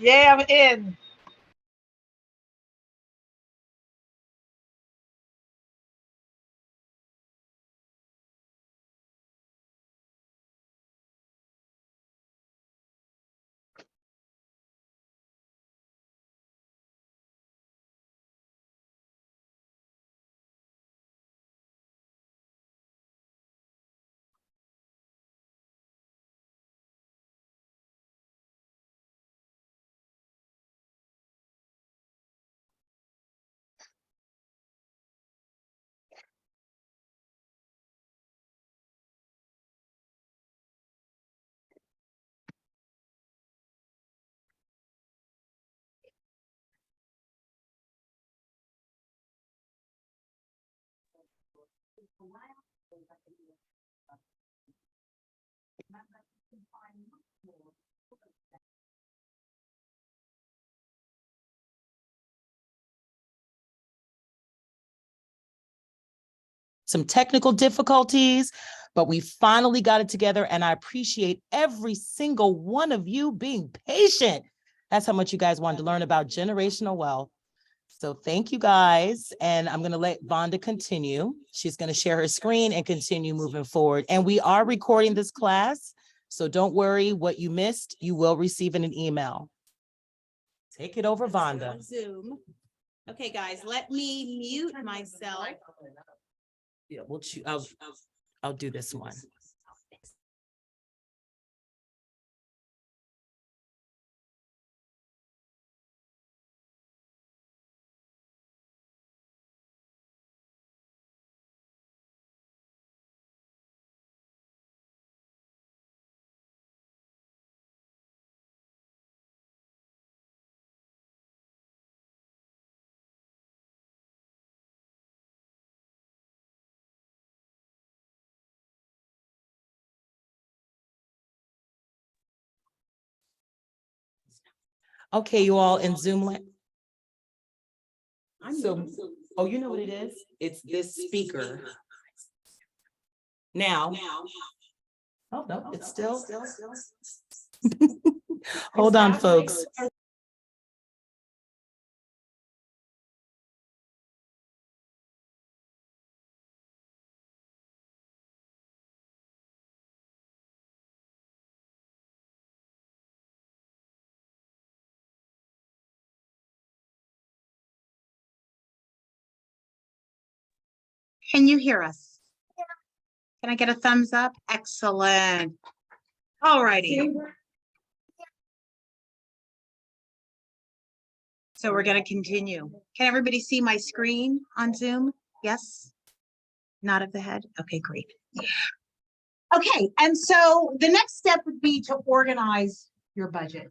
Yeah, I'm in. Some technical difficulties, but we finally got it together, and I appreciate every single one of you being patient. That's how much you guys wanted to learn about generational wealth. So thank you guys, and I'm going to let Vanda continue. She's going to share her screen and continue moving forward. And we are recording this class, so don't worry, what you missed, you will receive in an email. Take it over, Vanda. Zoom. Okay, guys, let me mute myself. Yeah, we'll choose. I'll do this one. Okay, you all in Zoom land. So, oh, you know what it is? It's this speaker. Now, oh no, it's still. Hold on, folks. Can you hear us? Can I get a thumbs up? Excellent. All righty. So we're going to continue. Can everybody see my screen on Zoom? Yes? Nod of the head? Okay, great. Okay, and so the next step would be to organize your budget,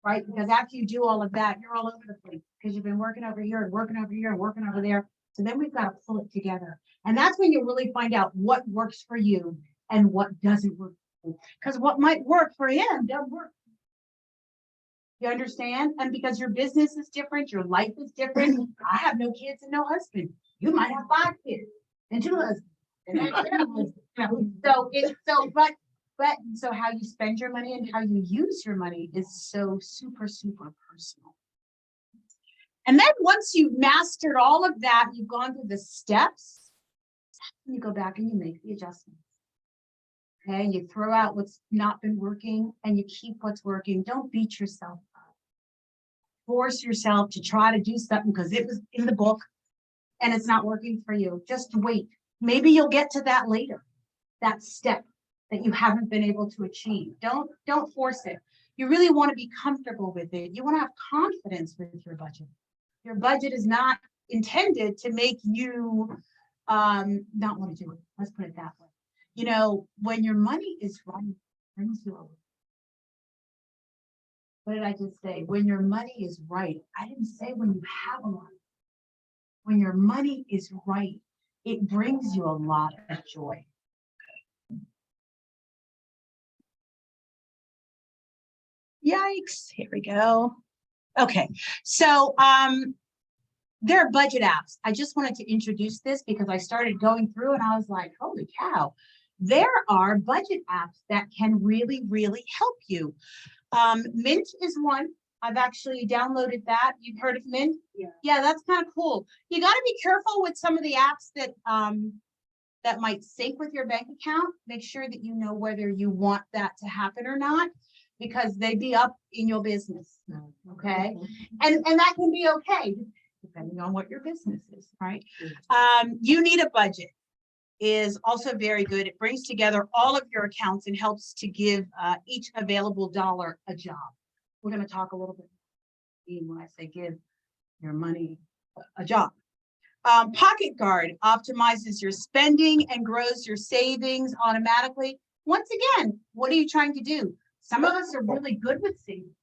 right? Because after you do all of that, you're all over the place because you've been working over here and working over here and working over there. So then we've got to pull it together. And that's when you really find out what works for you and what doesn't work for you. Because what might work for him doesn't work. You understand? And because your business is different, your life is different. I have no kids and no husband. You might have 5 kids and 2 husbands. So how you spend your money and how you use your money is so super, super personal. And then once you've mastered all of that, you've gone through the steps, you go back and you make the adjustments. Okay, you throw out what's not been working and you keep what's working. Don't beat yourself up. Force yourself to try to do something because it was in the book and it's not working for you. Just wait. Maybe you'll get to that later, that step that you haven't been able to achieve. Don't force it. You really want to be comfortable with it. You want to have confidence with your budget. Your budget is not intended to make you not want to do it. Let's put it that way. You know, when your money is right, it brings you over. What did I just say? When your money is right. I didn't say when you have a lot. When your money is right, it brings you a lot of joy. Yikes, here we go. Okay, so there are budget apps. I just wanted to introduce this because I started going through and I was like, holy cow, there are budget apps that can really, really help you. Mint is one. I've actually downloaded that. You've heard of Mint? Yeah. Yeah, that's kind of cool. You got to be careful with some of the apps that that might sync with your bank account. Make sure that you know whether you want that to happen or not, because they be up in your business. Okay. And that can be okay, depending on what your business is, right? You need a budget is also very good. It brings together all of your accounts and helps to give each available dollar a job. We're going to talk a little bit when I say give your money a job. Pocket Guard optimizes your spending and grows your savings automatically. Once again, what are you trying to do? Some of us are really good with saving.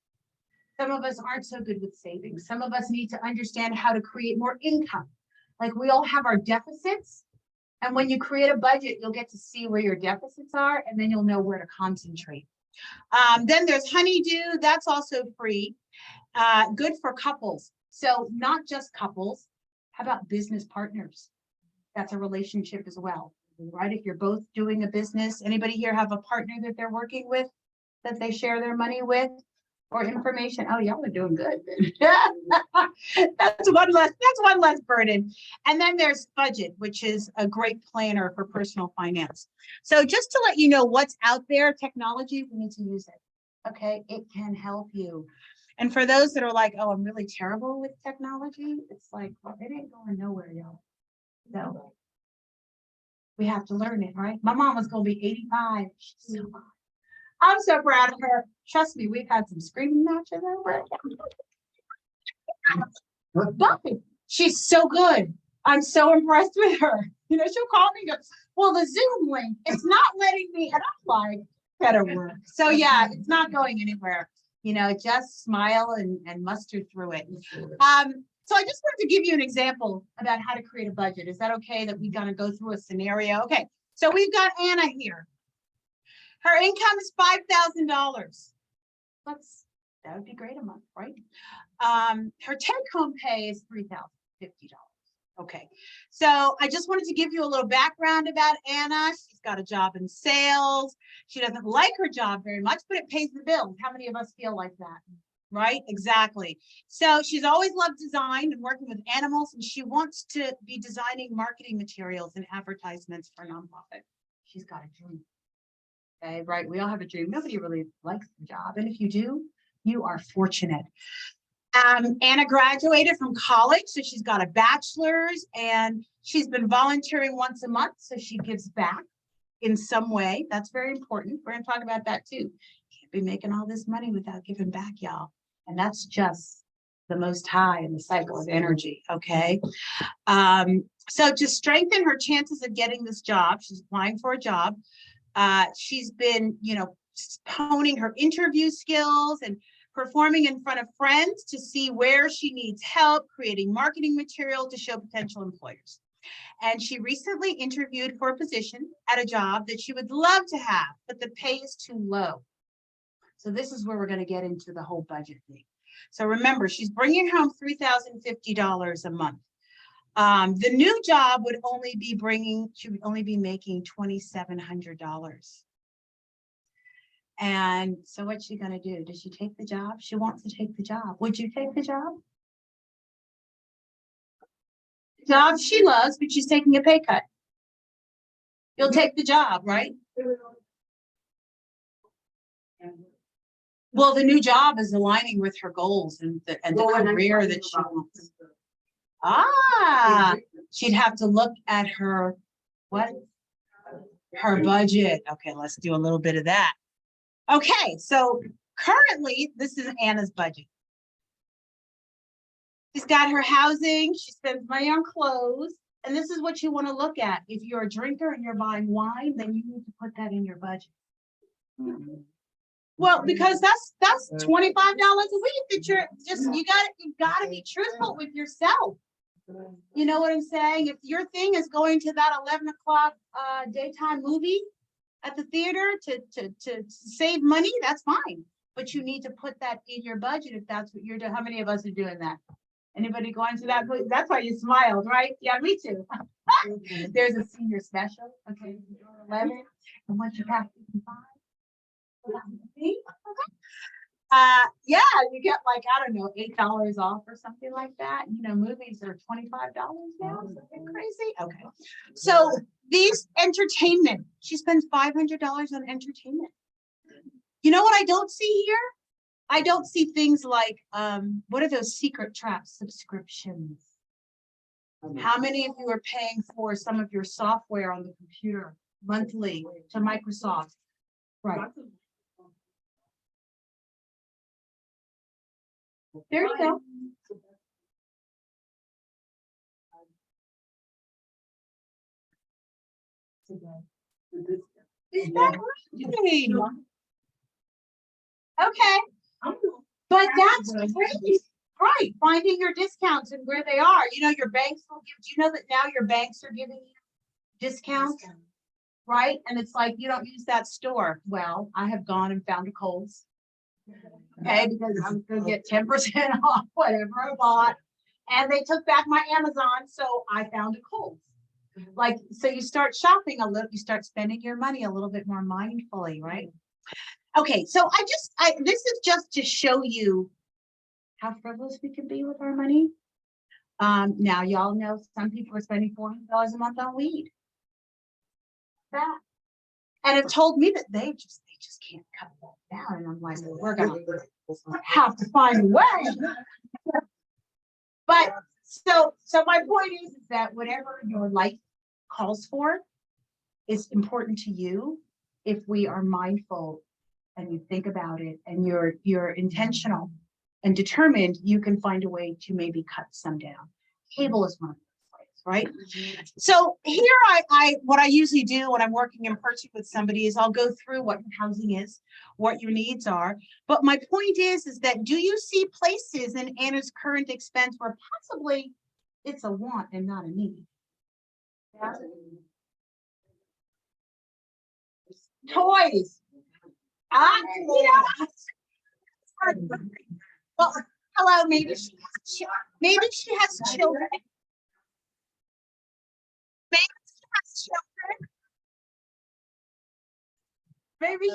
Some of us aren't so good with savings. Some of us need to understand how to create more income. Like, we all have our deficits. And when you create a budget, you'll get to see where your deficits are, and then you'll know where to concentrate. Then there's Honeydew. That's also free. Good for couples. So not just couples. How about business partners? That's a relationship as well, right? If you're both doing a business, anybody here have a partner that they're working with, that they share their money with, or information? Oh, y'all are doing good. That's one less burden. And then there's Budget, which is a great planner for personal finance. So just to let you know what's out there, technology, we need to use it. Okay, it can help you. And for those that are like, oh, I'm really terrible with technology, it's like, well, it ain't going nowhere, y'all. So we have to learn it, right? My mom was going to be 85. She's so good. I'm so proud of her. Trust me, we've had some screaming matches over it. But she's so good. I'm so impressed with her. You know, she'll call me and go, well, the Zoom link, it's not letting me. And I'm like, better work. So yeah, it's not going anywhere. You know, just smile and muster through it. So I just wanted to give you an example about how to create a budget. Is that okay that we gotta go through a scenario? Okay, so we've got Anna here. Her income is $5,000. That would be great a month, right? Her take-home pay is $3,050. Okay, so I just wanted to give you a little background about Anna. She's got a job in sales. She doesn't like her job very much, but it pays the bills. How many of us feel like that? Right? Exactly. So she's always loved design and working with animals, and she wants to be designing marketing materials and advertisements for nonprofit. She's got a dream. Okay, right? We all have a dream. Nobody really likes the job, and if you do, you are fortunate. Anna graduated from college, so she's got a bachelor's, and she's been volunteering once a month, so she gives back in some way. That's very important. We're going to talk about that too. Can't be making all this money without giving back, y'all. And that's just the most high in the cycle of energy, okay? So to strengthen her chances of getting this job, she's applying for a job. She's been, you know, honing her interview skills and performing in front of friends to see where she needs help, creating marketing material to show potential employers. And she recently interviewed for a position at a job that she would love to have, but the pay is too low. So this is where we're going to get into the whole budget thing. So remember, she's bringing home $3,050 a month. The new job would only be she would only be making $2,700. And so what's she gonna do? Does she take the job? She wants to take the job. Would you take the job? Job she loves, but she's taking a pay cut. You'll take the job, right? Well, the new job is aligning with her goals and the career that she wants. Ah, she'd have to look at her, what? Her budget. Okay, let's do a little bit of that. Okay, so currently, this is Anna's budget. She's got her housing, she spends money on clothes, and this is what you want to look at. If you're a drinker and you're buying wine, then you need to put that in your budget. Well, because that's $25 a week that you're just, you gotta be truthful with yourself. You know what I'm saying? If your thing is going to that 11 o'clock daytime movie at the theater to save money, that's fine. But you need to put that in your budget if that's what you're doing. How many of us are doing that? Anybody going to that? That's why you smiled, right? Yeah, me too. There's a senior special. Okay, 11. And once you pass 55. Yeah, you get like, I don't know, $8 off or something like that. You know, movies are $25 now, something crazy. Okay. So these entertainment, she spends $500 on entertainment. You know what I don't see here? I don't see things like, what are those secret trap subscriptions? How many of you are paying for some of your software on the computer monthly to Microsoft? Right. There you go. Is that right? Okay. But that's great. Right. Finding your discounts and where they are. You know, your banks will give, do you know that now your banks are giving you discounts? Right. And it's like, you don't use that store. Well, I have gone and found a Kohl's. Okay, because I'm gonna get 10% off whatever I bought. And they took back my Amazon, so I found a Kohl's. Like, so you start shopping a little, you start spending your money a little bit more mindfully, right? Okay, so this is just to show you how frivolous we can be with our money. Now y'all know some people are spending $400 a month on weed. That. And it told me that they just can't cut that down. And I'm like, well, we're gonna have to find a way. But so my point is that whatever your life calls for is important to you. If we are mindful and you think about it and you're intentional and determined, you can find a way to maybe cut some down. Cable is one of those ways, right? So here what I usually do when I'm working in person with somebody is I'll go through what your housing is, what your needs are. But my point is that do you see places in Anna's current expense where possibly it's a want and not a need? Yeah. Toys. Yeah. Well, hello, maybe she has children. Maybe she has children. Maybe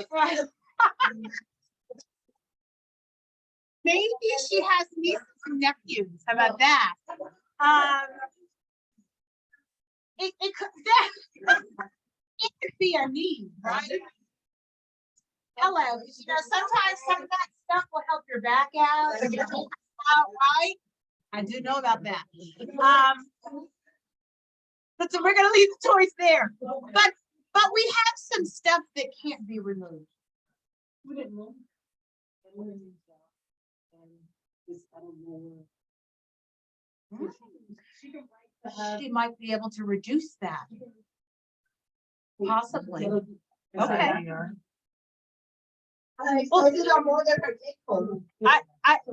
maybe she has nieces and nephews. How about that? It could be a need, right? Hello, you know, sometimes some of that stuff will help your back out, right? I do know about that. But so we're gonna leave the toys there. But we have some stuff that can't be removed. She might be able to reduce that. Possibly. Okay.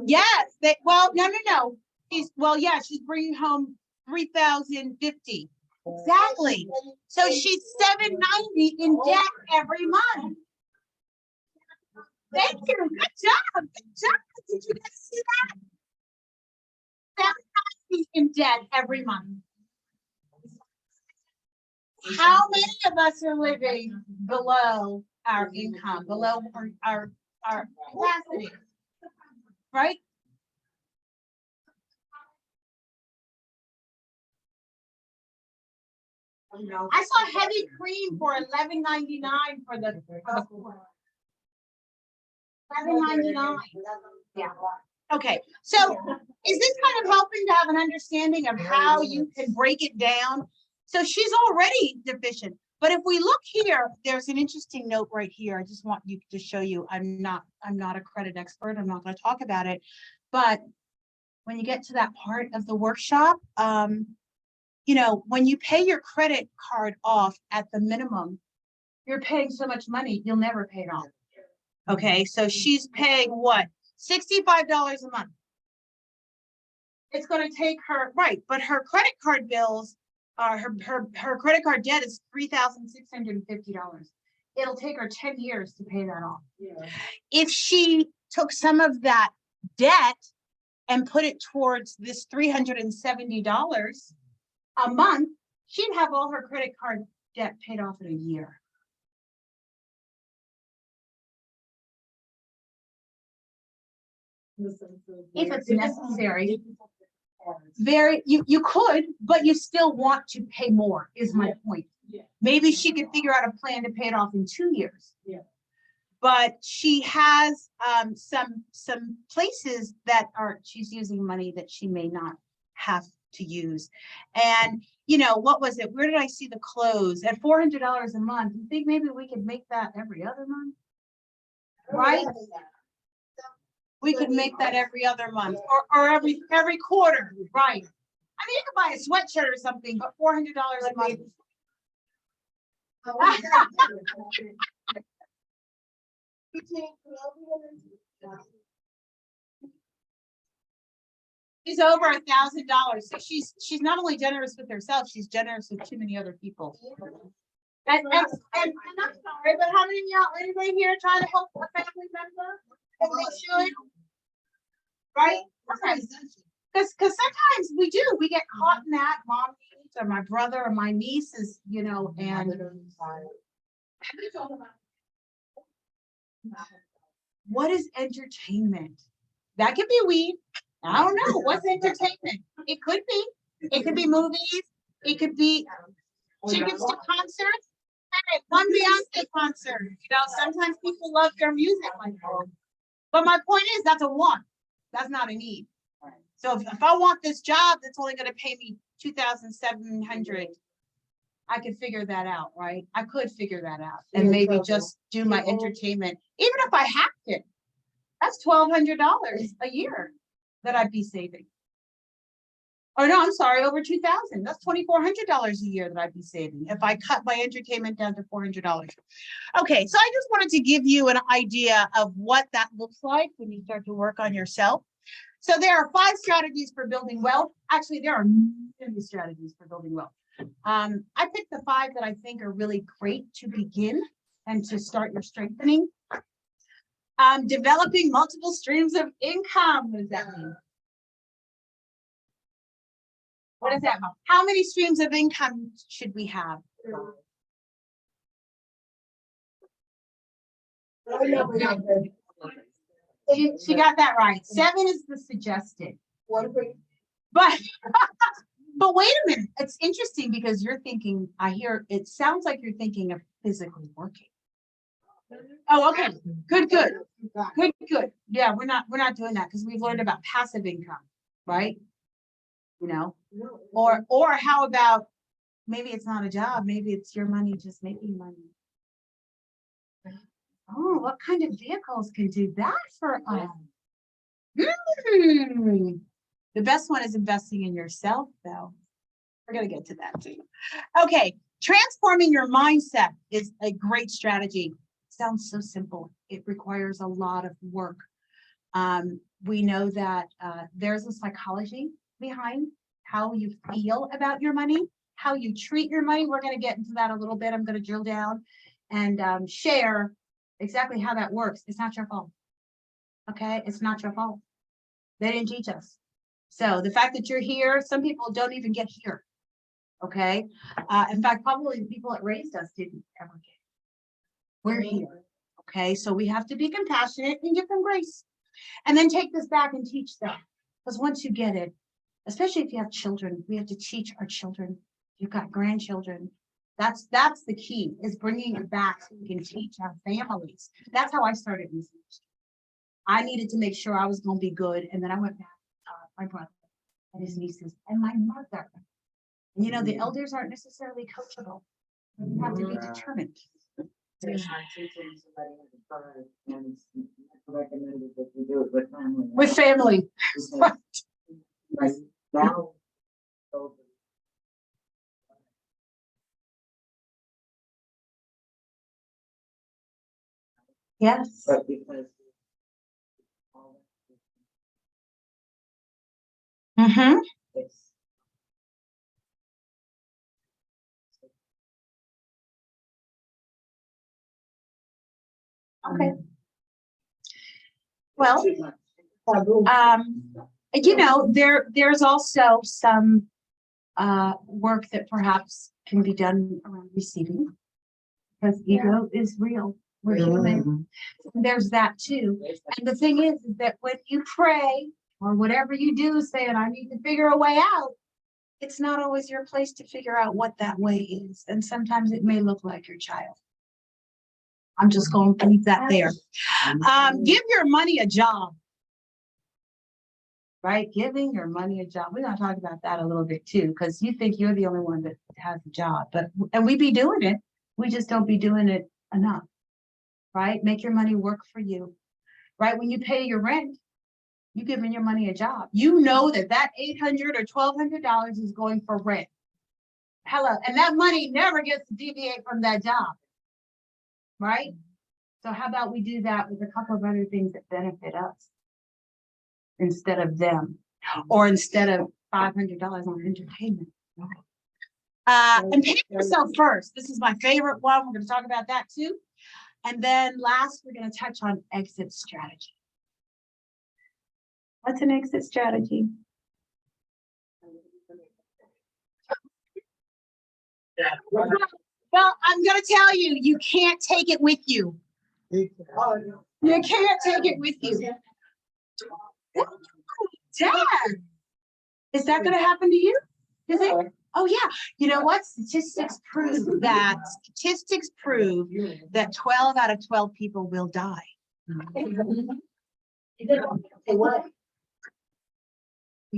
Yes, well, no. She's bringing home 3,050. Exactly. So she's $790 in debt every month. Thank you. Good job. Good job. Did you guys see that? $790 in debt every month. How many of us are living below our income, below our capacity? Right? I saw heavy cream for $11.99 for the $11.99. Yeah. Okay. So is this kind of helping to have an understanding of how you can break it down? So she's already deficient. But if we look here, there's an interesting note right here. I just want you to show you. I'm not a credit expert. I'm not going to talk about it. But when you get to that part of the workshop, you know, when you pay your credit card off at the minimum, you're paying so much money, you'll never pay it off. Okay, so she's paying what? $65 a month. It's going to take her, right, but her credit card bills are her credit card debt is $3,650. It'll take her 10 years to pay that off. Yeah. If she took some of that debt and put it towards this $370 a month, she'd have all her credit card debt paid off in a year. if it's necessary. You could, but you still want to pay more, is my point. Maybe she could figure out a plan to pay it off in 2 years. But she has some places that she's using money that she may not have to use. And you know, what was it? Where did I see the clothes at $400 a month? You think maybe we could make that every other month? Right? We could make that every other month or every quarter, right? I mean, you could buy a sweatshirt or something, but $400 a month. She's over $1,000, so she's not only generous with herself, she's generous with too many other people. And I'm sorry, but how many of y'all, anybody here trying to help a family member? And they should, right? Because sometimes we get caught in that. Mom needs, or my brother or my niece is, you know, and what is entertainment? That could be weed. I don't know. What's entertainment? It could be. It could be movies. It could be tickets to concerts. Hey, one Beyonce concert. You know, sometimes people love their music like that. But my point is, that's a want. That's not a need. So if I want this job that's only going to pay me $2,700, I could figure that out, right? I could figure that out and maybe just do my entertainment. Even if I hacked it, that's $1,200 a year that I'd be saving. Or no, I'm sorry, over $2,000. That's $2,400 a year that I'd be saving if I cut my entertainment down to $400. Okay, so I just wanted to give you an idea of what that looks like when you start to work on yourself. So there are 5 strategies for building wealth. Actually, there are many strategies for building wealth. I picked the 5 that I think are really great to begin and to start your strengthening. Developing multiple streams of income. What does that mean? What is that? How many streams of income should we have? She got that right. 7 is the suggested. But but wait a minute. It's interesting because you're thinking, it sounds like you're thinking of physically working. Oh, okay. Good. Yeah, we're not doing that because we've learned about passive income, right? You know, or how about maybe it's not a job, maybe it's your money just making money. Oh, what kind of vehicles can do that for us? The best one is investing in yourself, though. We're going to get to that too. Okay, transforming your mindset is a great strategy. Sounds so simple. It requires a lot of work. We know that there's a psychology behind how you feel about your money, how you treat your money. We're going to get into that a little bit. I'm going to drill down and share exactly how that works. It's not your fault. Okay, it's not your fault. They didn't teach us. So the fact that you're here, some people don't even get here. Okay, in fact, probably the people that raised us didn't ever get it. We're here. Okay, so we have to be compassionate and give them grace, and then take this back and teach them. Because once you get it, especially if you have children, we have to teach our children. You've got grandchildren. That's the key, is bringing it back so we can teach our families. That's how I started research. I needed to make sure I was going to be good, and then I went back to my brother and his nieces and my mother. And you know, the elders aren't necessarily coachable. You have to be determined. With family. Right now. Yes. But because it's Okay. Well, you know, there's also some work that perhaps can be done around receiving, because ego is real. We're human. There's that too. And the thing is that when you pray or whatever you do, saying, I need to figure a way out, it's not always your place to figure out what that way is. And sometimes it may look like your child. I'm just going to leave that there. Give your money a job. Right? Giving your money a job. We're going to talk about that a little bit too, because you think you're the only one that has a job, and we be doing it. We just don't be doing it enough. Right? Make your money work for you. Right? When you pay your rent, you're giving your money a job. You know that $800 or $1,200 is going for rent. Hello. And that money never gets to deviate from that job. Right? So how about we do that with a couple of other things that benefit us instead of them, or instead of $500 on entertainment. And pay yourself first. This is my favorite one. We're going to talk about that too. And then last, we're going to touch on exit strategy. What's an exit strategy? Well, I'm going to tell you, you can't take it with you. You can't take it with you. Dad, is that going to happen to you? Is it? Oh yeah. You know what? Statistics prove that 12 out of 12 people will die. We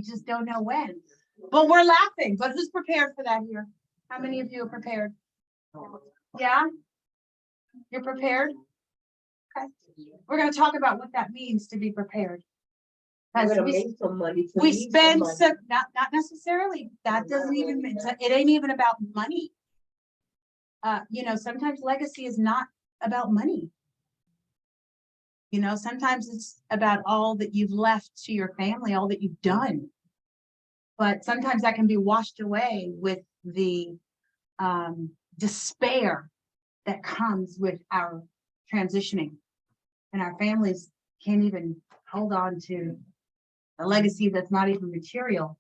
just don't know when. But we're laughing. But who's prepared for that here? How many of you are prepared? Yeah? You're prepared? Okay. We're going to talk about what that means to be prepared. We spend some, not necessarily. That doesn't even, it ain't even about money. You know, sometimes legacy is not about money. You know, sometimes it's about all that you've left to your family, all that you've done. But sometimes that can be washed away with the despair that comes with our transitioning. And our families can't even hold on to a legacy that's not even material.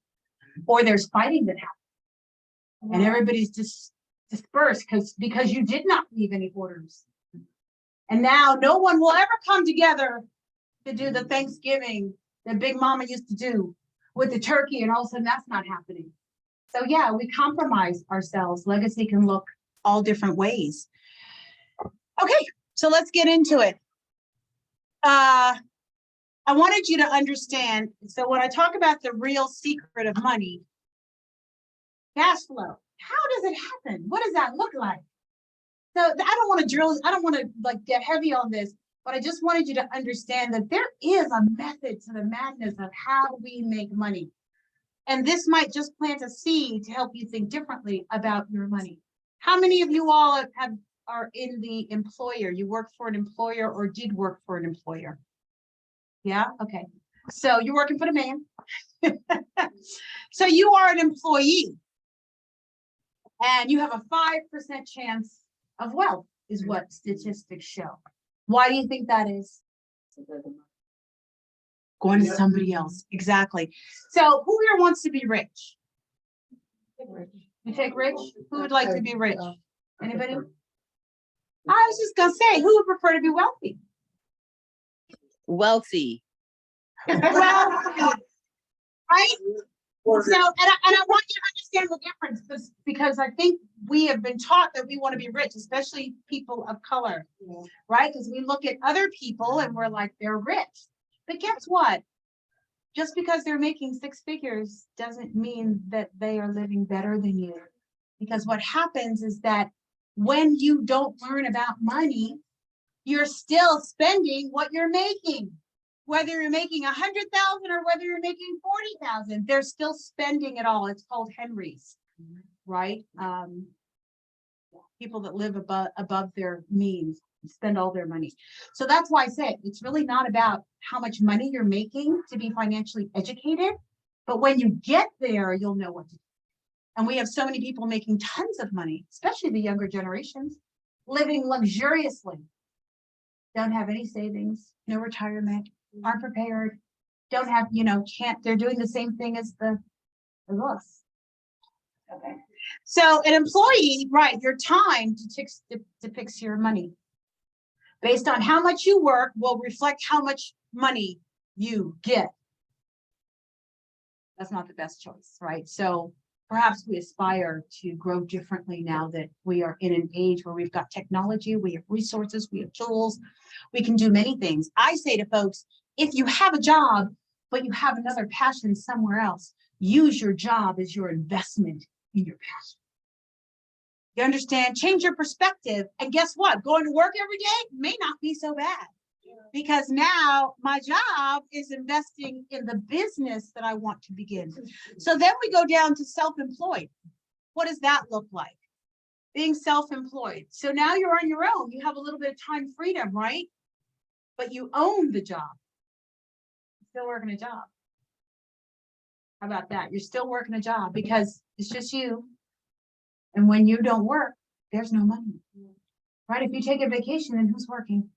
Or there's fighting that happens. And everybody's just dispersed because you did not leave any orders. And now no one will ever come together to do the Thanksgiving that Big Mama used to do with the turkey, and all of a sudden that's not happening. So yeah, we compromise ourselves. Legacy can look all different ways. Okay, so let's get into it. I wanted you to understand, so when I talk about the real secret of money, cash flow, how does it happen? What does that look like? So I don't want to like get heavy on this, but I just wanted you to understand that there is a method to the madness of how we make money. And this might just plant a seed to help you think differently about your money. How many of you all are in the employer? You work for an employer or did work for an employer? Yeah, okay. So you're working for the man. So you are an employee. And you have a 5% chance of wealth, is what statistics show. Why do you think that is? Going to somebody else. Exactly. So who here wants to be rich? You take rich? Who would like to be rich? Anybody? I was just going to say, who would prefer to be wealthy? Wealthy. Wealthy. Right? So, and I want you to understand the difference because I think we have been taught that we want to be rich, especially people of color, right? Because we look at other people and we're like, they're rich. But guess what? Just because they're making six figures doesn't mean that they are living better than you. Because what happens is that when you don't learn about money, you're still spending what you're making. Whether you're making 100,000 or whether you're making 40,000, they're still spending it all. It's called Henry's, right? People that live above their means spend all their money. So that's why I say it's really not about how much money you're making to be financially educated, but when you get there, you'll know what to do. And we have so many people making tons of money, especially the younger generations, living luxuriously, don't have any savings, no retirement, aren't prepared, don't have, they're doing the same thing as the us. Okay. So an employee, right, your time depicts your money. Based on how much you work will reflect how much money you get. That's not the best choice, right? So perhaps we aspire to grow differently now that we are in an age where we've got technology, we have resources, we have tools, we can do many things. I say to folks, if you have a job, but you have another passion somewhere else, use your job as your investment in your passion. You understand? Change your perspective. And guess what? Going to work every day may not be so bad. Because now my job is investing in the business that I want to begin. So then we go down to self-employed. What does that look like? Being self-employed. So now you're on your own. You have a little bit of time freedom, right? But you own the job. Still working a job. How about that? You're still working a job because it's just you. And when you don't work, there's no money. Right? If you take a vacation, then who's working?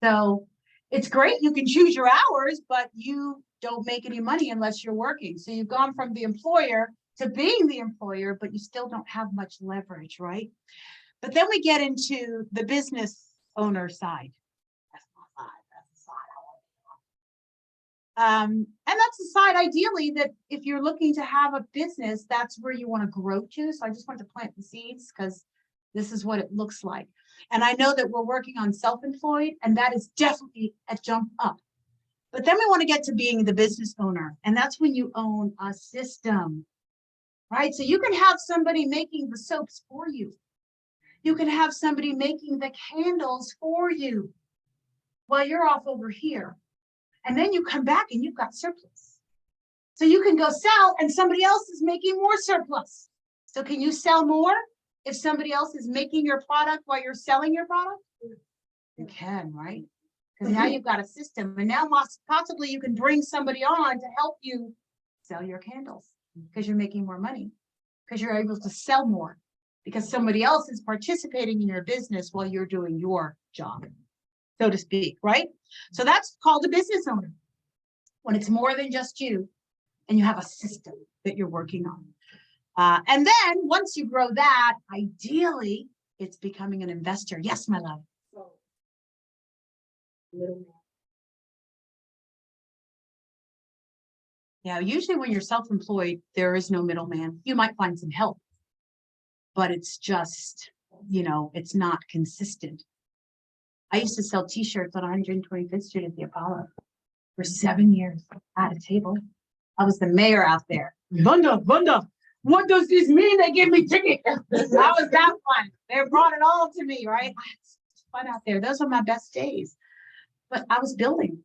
So it's great. You can choose your hours, but you don't make any money unless you're working. So you've gone from the employer to being the employer, but you still don't have much leverage, right? But then we get into the business owner side. That's my side. That's the side I want to be on. And that's the side ideally that if you're looking to have a business, that's where you want to grow to. So I just want to plant the seeds because this is what it looks like. And I know that we're working on self-employed, and that is definitely a jump up. But then we want to get to being the business owner, and that's when you own a system, right? So you can have somebody making the soaps for you. You can have somebody making the candles for you while you're off over here. And then you come back and you've got surplus. So you can go sell, and somebody else is making more surplus. So can you sell more? If somebody else is making your product while you're selling your product, you can, right? Because now you've got a system, and now possibly you can bring somebody on to help you sell your candles because you're making more money, because you're able to sell more, because somebody else is participating in your business while you're doing your job, so to speak, right? So that's called a business owner, when it's more than just you and you have a system that you're working on. And then once you grow that, ideally, it's becoming an investor. Yes, my love. Yeah, usually when you're self-employed, there is no middleman. You might find some help, but it's just, it's not consistent. I used to sell t-shirts on 125th Street at the Apollo for 7 years at a table. I was the mayor out there. Vanda, what does this mean? They gave me tickets. I was that one. They brought it all to me, right? I had fun out there. Those were my best days. But I was building,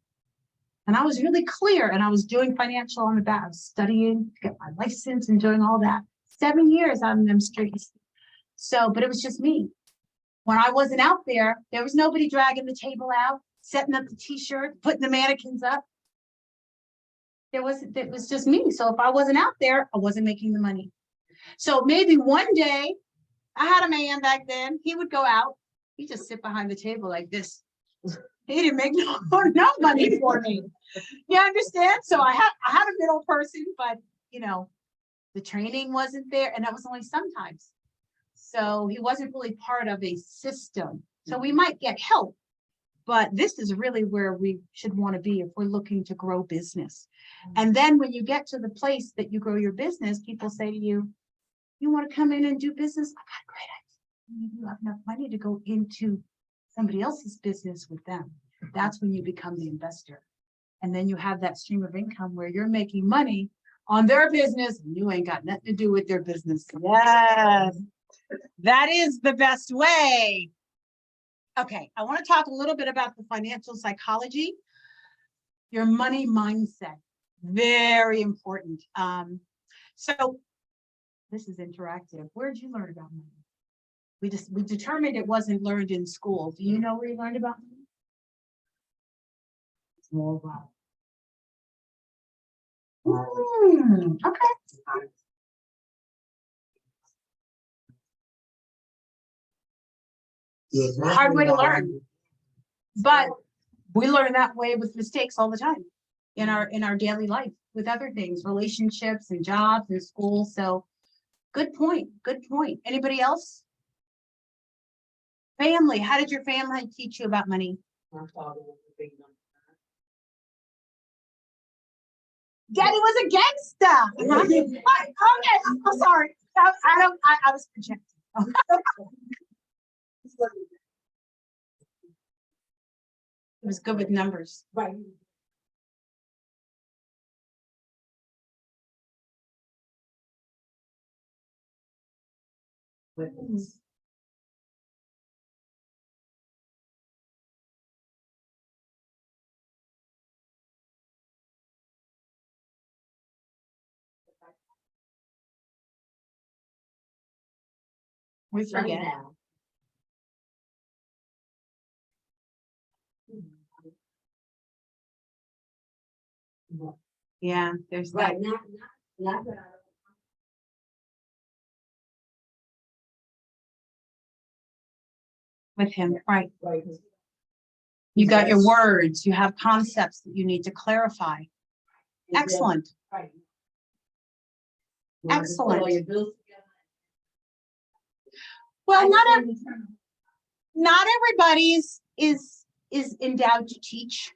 and I was really clear, and I was doing financial on the back. I was studying to get my license and doing all that. 7 years on them streets. So, but it was just me. When I wasn't out there, there was nobody dragging the table out, setting up the t-shirt, putting the mannequins up. It was just me. So if I wasn't out there, I wasn't making the money. So maybe one day, I had a man back then, he would go out, he'd just sit behind the table like this. He didn't make no money for me. You understand? So I had a middle person, but the training wasn't there, and that was only sometimes. So he wasn't really part of a system. So we might get help, but this is really where we should want to be if we're looking to grow business. And then when you get to the place that you grow your business, people say to you, you want to come in and do business? I got a great idea. You have enough money to go into somebody else's business with them. That's when you become the investor. And then you have that stream of income where you're making money on their business and you ain't got nothing to do with their business. Yes, that is the best way. Okay, I want to talk a little bit about the financial psychology, your money mindset. Very important. So this is interactive. Where did you learn about money? We determined it wasn't learned in school. Do you know where you learned about money? Small wow. Okay. Hard way to learn. But we learn that way with mistakes all the time in our daily life with other things, relationships and jobs and school. So good point. Good point. Anybody else? Family, how did your family teach you about money? My father was a big number. Daddy was a gangster. Okay, I'm sorry. I was projecting. He was good with numbers. Right. But it's- We right forget. now. Yeah, there's that. Right, not that I With him, right? don't, right, 'cause You got your Yes. words, you have concepts that you need to clarify. and then- Excellent. Right. Excellent. Put all your bills together. Well, I not everybody is endowed to teach.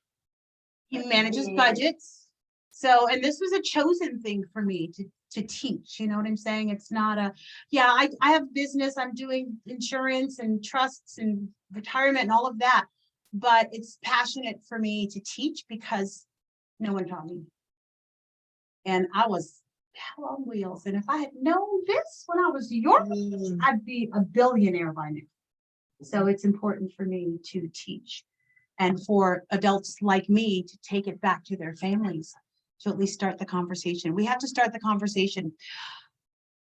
He manages budgets. So, and this was a chosen thing for me to teach, you know what I'm saying? It's not yeah, I have business, I'm doing insurance and trusts and retirement and all of that. But it's passionate for me to teach because no one taught me. And I was hell on wheels. And if I had known this when I was your age, I'd be a billionaire by now. So it's important for me to teach and for adults like me to take it back to their families to at least start the conversation. We have to start the conversation.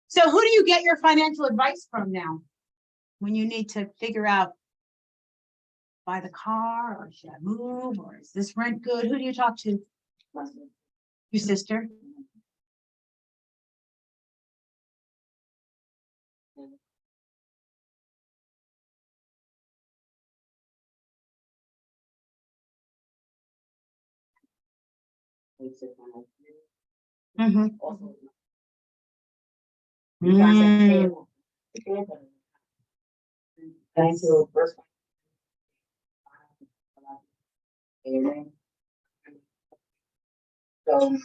So who do you get your financial advice from now? When you need to figure out, buy the car, or should I move, or is this rent good? Who do you talk to? Your sister? Mm-hmm. Also, you guys have cable. Cable. Thank you. First. Amen. So.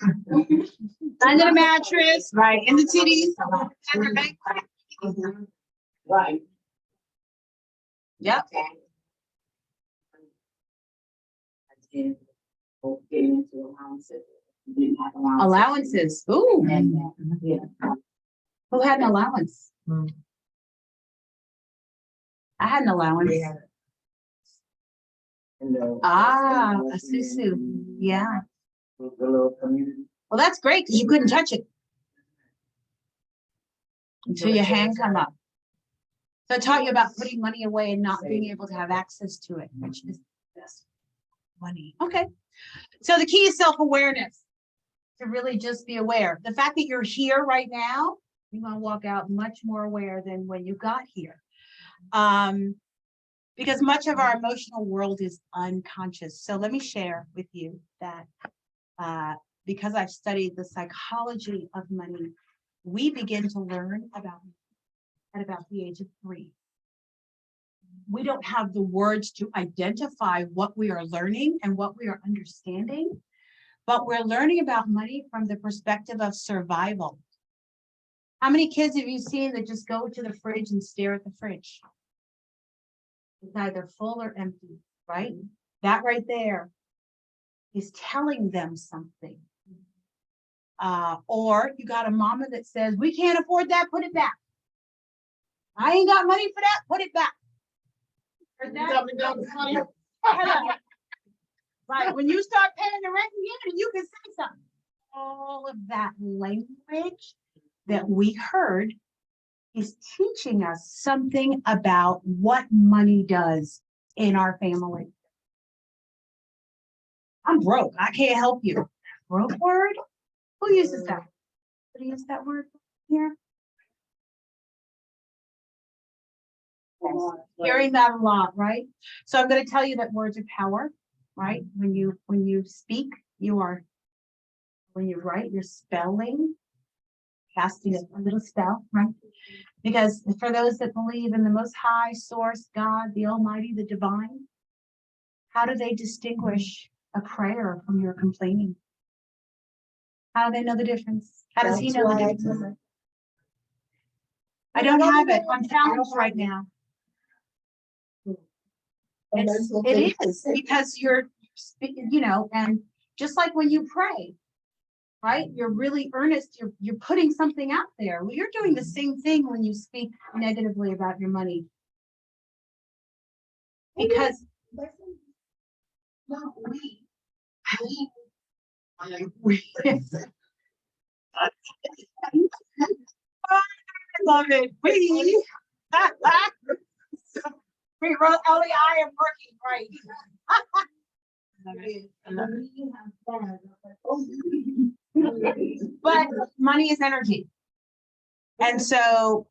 Under the mattress, right, in the titties. Under bank. Right. Yep. And getting into allowances. Didn't have allowances. Allowances, ooh, And, yeah. who had an allowance? I had an allowance. We had it. And the- Ah, a susu, yeah. The little community. Well, that's great, because you couldn't touch it until your hand come up. So I taught you about putting money away and not being able to have access to it, which is best money. Okay. So the key is self-awareness, to really just be aware. The fact that you're here right now, you're gonna walk out much more aware than when you got here. Because much of our emotional world is unconscious. So let me share with you that because I've studied the psychology of money, we begin to learn about at about the age of 3. We don't have the words to identify what we are learning and what we are understanding, but we're learning about money from the perspective of survival. How many kids have you seen that just go to the fridge and stare at the fridge? It's either full or empty, right? That right there is telling them something. Or you got a mama that says, we can't afford that, put it back. I ain't got money for that, put it back. Heard that? Right, when you start paying the rent again, you can say something. All of that language that we heard is teaching us something about what money does in our family. I'm broke, I can't help you. Broke word? Who uses that? Who uses that word here? Hearing that a lot, right? So I'm going to tell you that words are power, right? When you speak, when you write, you're spelling casting a little spell, right? Because for those that believe in the Most High Source, God, the Almighty, the Divine, how do they distinguish a prayer from your complaining? How do they know the difference? How does he know the difference? I don't have it. I'm challenged right now. It is because you're, and just like when you pray, right? You're really earnest. You're putting something out there. Well, you're doing the same thing when you speak negatively about your money. Because no, we I love it. We wrote only I am working right. But money is energy. And so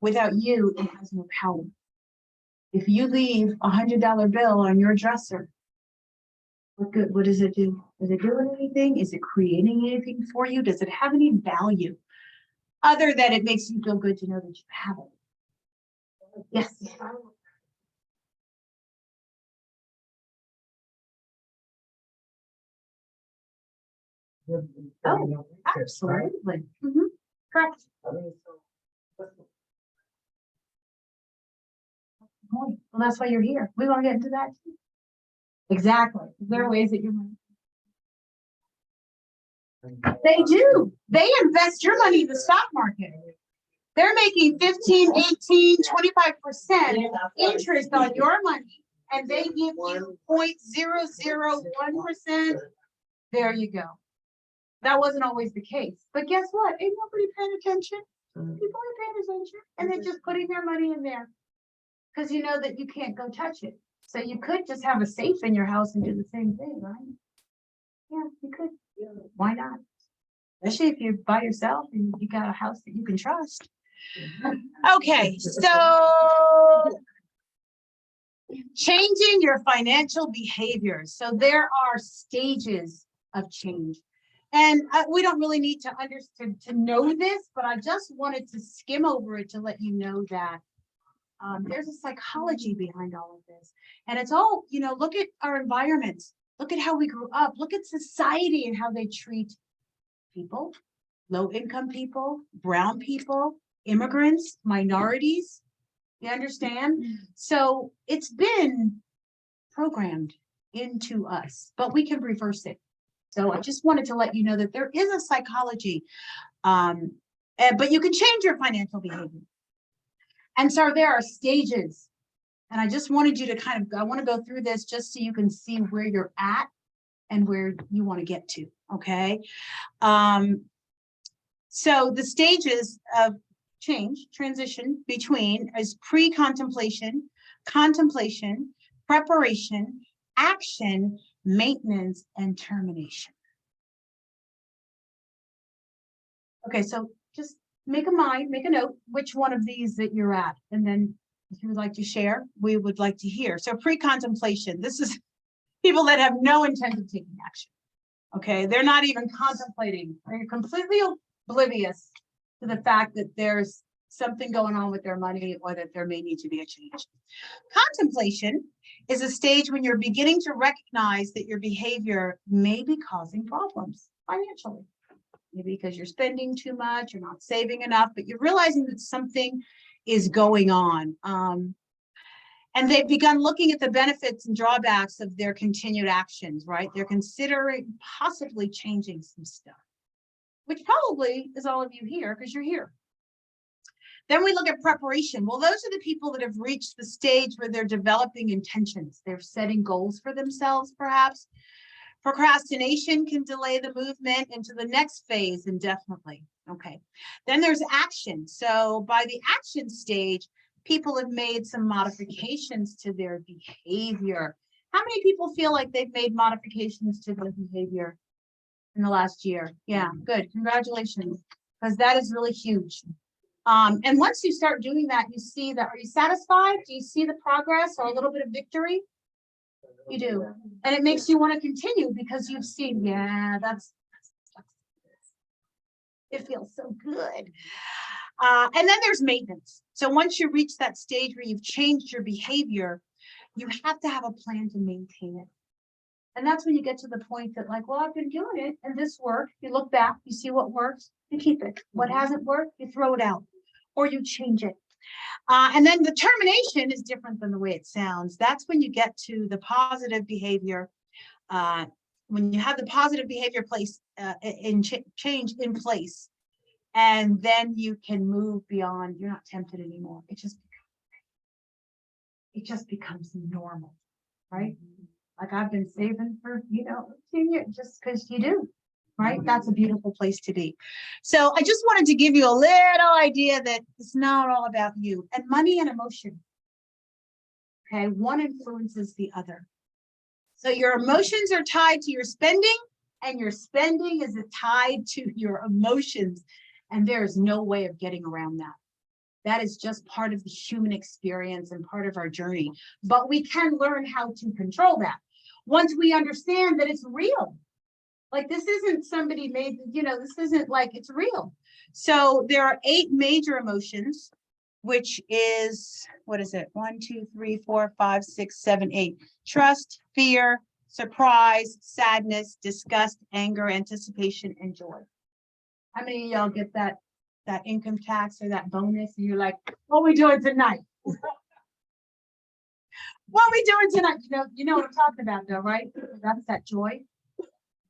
without you, it has no power. If you leave $100 bill on your dresser, what does it do? Is it doing anything? Is it creating anything for you? Does it have any value? Other than it makes you feel good to know that you have it. Yes. Oh, absolutely. Correct. Well, that's why you're here. We want to get into that too. Exactly. There are ways that you're money. They do. They invest your money in the stock market. They're making 15, 18, 25% interest on your money, and they give you 0.001%. There you go. That wasn't always the case. But guess what? Ain't nobody paying attention. People ain't paying attention, and they're just putting their money in there because you know that you can't go touch it. So you could just have a safe in your house and do the same thing, right? Yeah, you could. Why not? Especially if you're by yourself and you got a house that you can trust. Okay, so changing your financial behaviors. So there are stages of change. And we don't really need to understand to know this, but I just wanted to skim over it to let you know that there's a psychology behind all of this. And it's all, look at our environment. Look at how we grew up. Look at society and how they treat people, low-income people, brown people, immigrants, minorities. You understand? So it's been programmed into us, but we can reverse it. So I just wanted to let you know that there is a psychology, but you can change your financial behavior. And so there are stages. And I just wanted you to I want to go through this just so you can see where you're at and where you want to get to, okay? So the stages of change, transition between is pre-contemplation, contemplation, preparation, action, maintenance, and termination. Okay, so just make a note which one of these that you're at, and then if you would like to share, we would like to hear. So pre-contemplation, this is people that have no intent of taking action. Okay, they're not even contemplating. They're completely oblivious to the fact that there's something going on with their money or that there may need to be a change. Contemplation is a stage when you're beginning to recognize that your behavior may be causing problems financially. Maybe because you're spending too much, you're not saving enough, but you're realizing that something is going on. And they've begun looking at the benefits and drawbacks of their continued actions, right? They're considering possibly changing some stuff, which probably is all of you here because you're here. Then we look at preparation. Well, those are the people that have reached the stage where they're developing intentions. They're setting goals for themselves, perhaps. Procrastination can delay the movement into the next phase indefinitely. Okay. Then there's action. So by the action stage, people have made some modifications to their behavior. How many people feel like they've made modifications to their behavior in the last year? Yeah, good. Congratulations, because that is really huge. And once you start doing that, you see that, are you satisfied? Do you see the progress or a little bit of victory? You do. And it makes you want to continue because you've seen, yeah, that's It feels so good. And then there's maintenance. So once you reach that stage where you've changed your behavior, you have to have a plan to maintain it. And that's when you get to the point that like, well, I've been doing it and this worked. You look back, you see what works, you keep it. What hasn't worked, you throw it out or you change it. And then the termination is different than the way it sounds. That's when you get to the positive behavior. When you have the positive behavior place change in place, and then you can move beyond. You're not tempted anymore. It just becomes normal, right? Like I've been saving for 10 years just because you do, right? That's a beautiful place to be. So I just wanted to give you a little idea that it's not all about you. And money and emotion. Okay, one influences the other. So your emotions are tied to your spending, and your spending is tied to your emotions. And there is no way of getting around that. That is just part of the human experience and part of our journey. But we can learn how to control that once we understand that it's real. Like this isn't somebody made, this isn't like it's real. So there are 8 major emotions, which is, what is it? 1, 2, 3, 4, 5, 6, 7, 8. Trust, fear, surprise, sadness, disgust, anger, anticipation, and joy. How many of y'all get that income tax or that bonus and you're like, what are we doing tonight? What are we doing tonight? You know what I'm talking about though, right? That's that joy,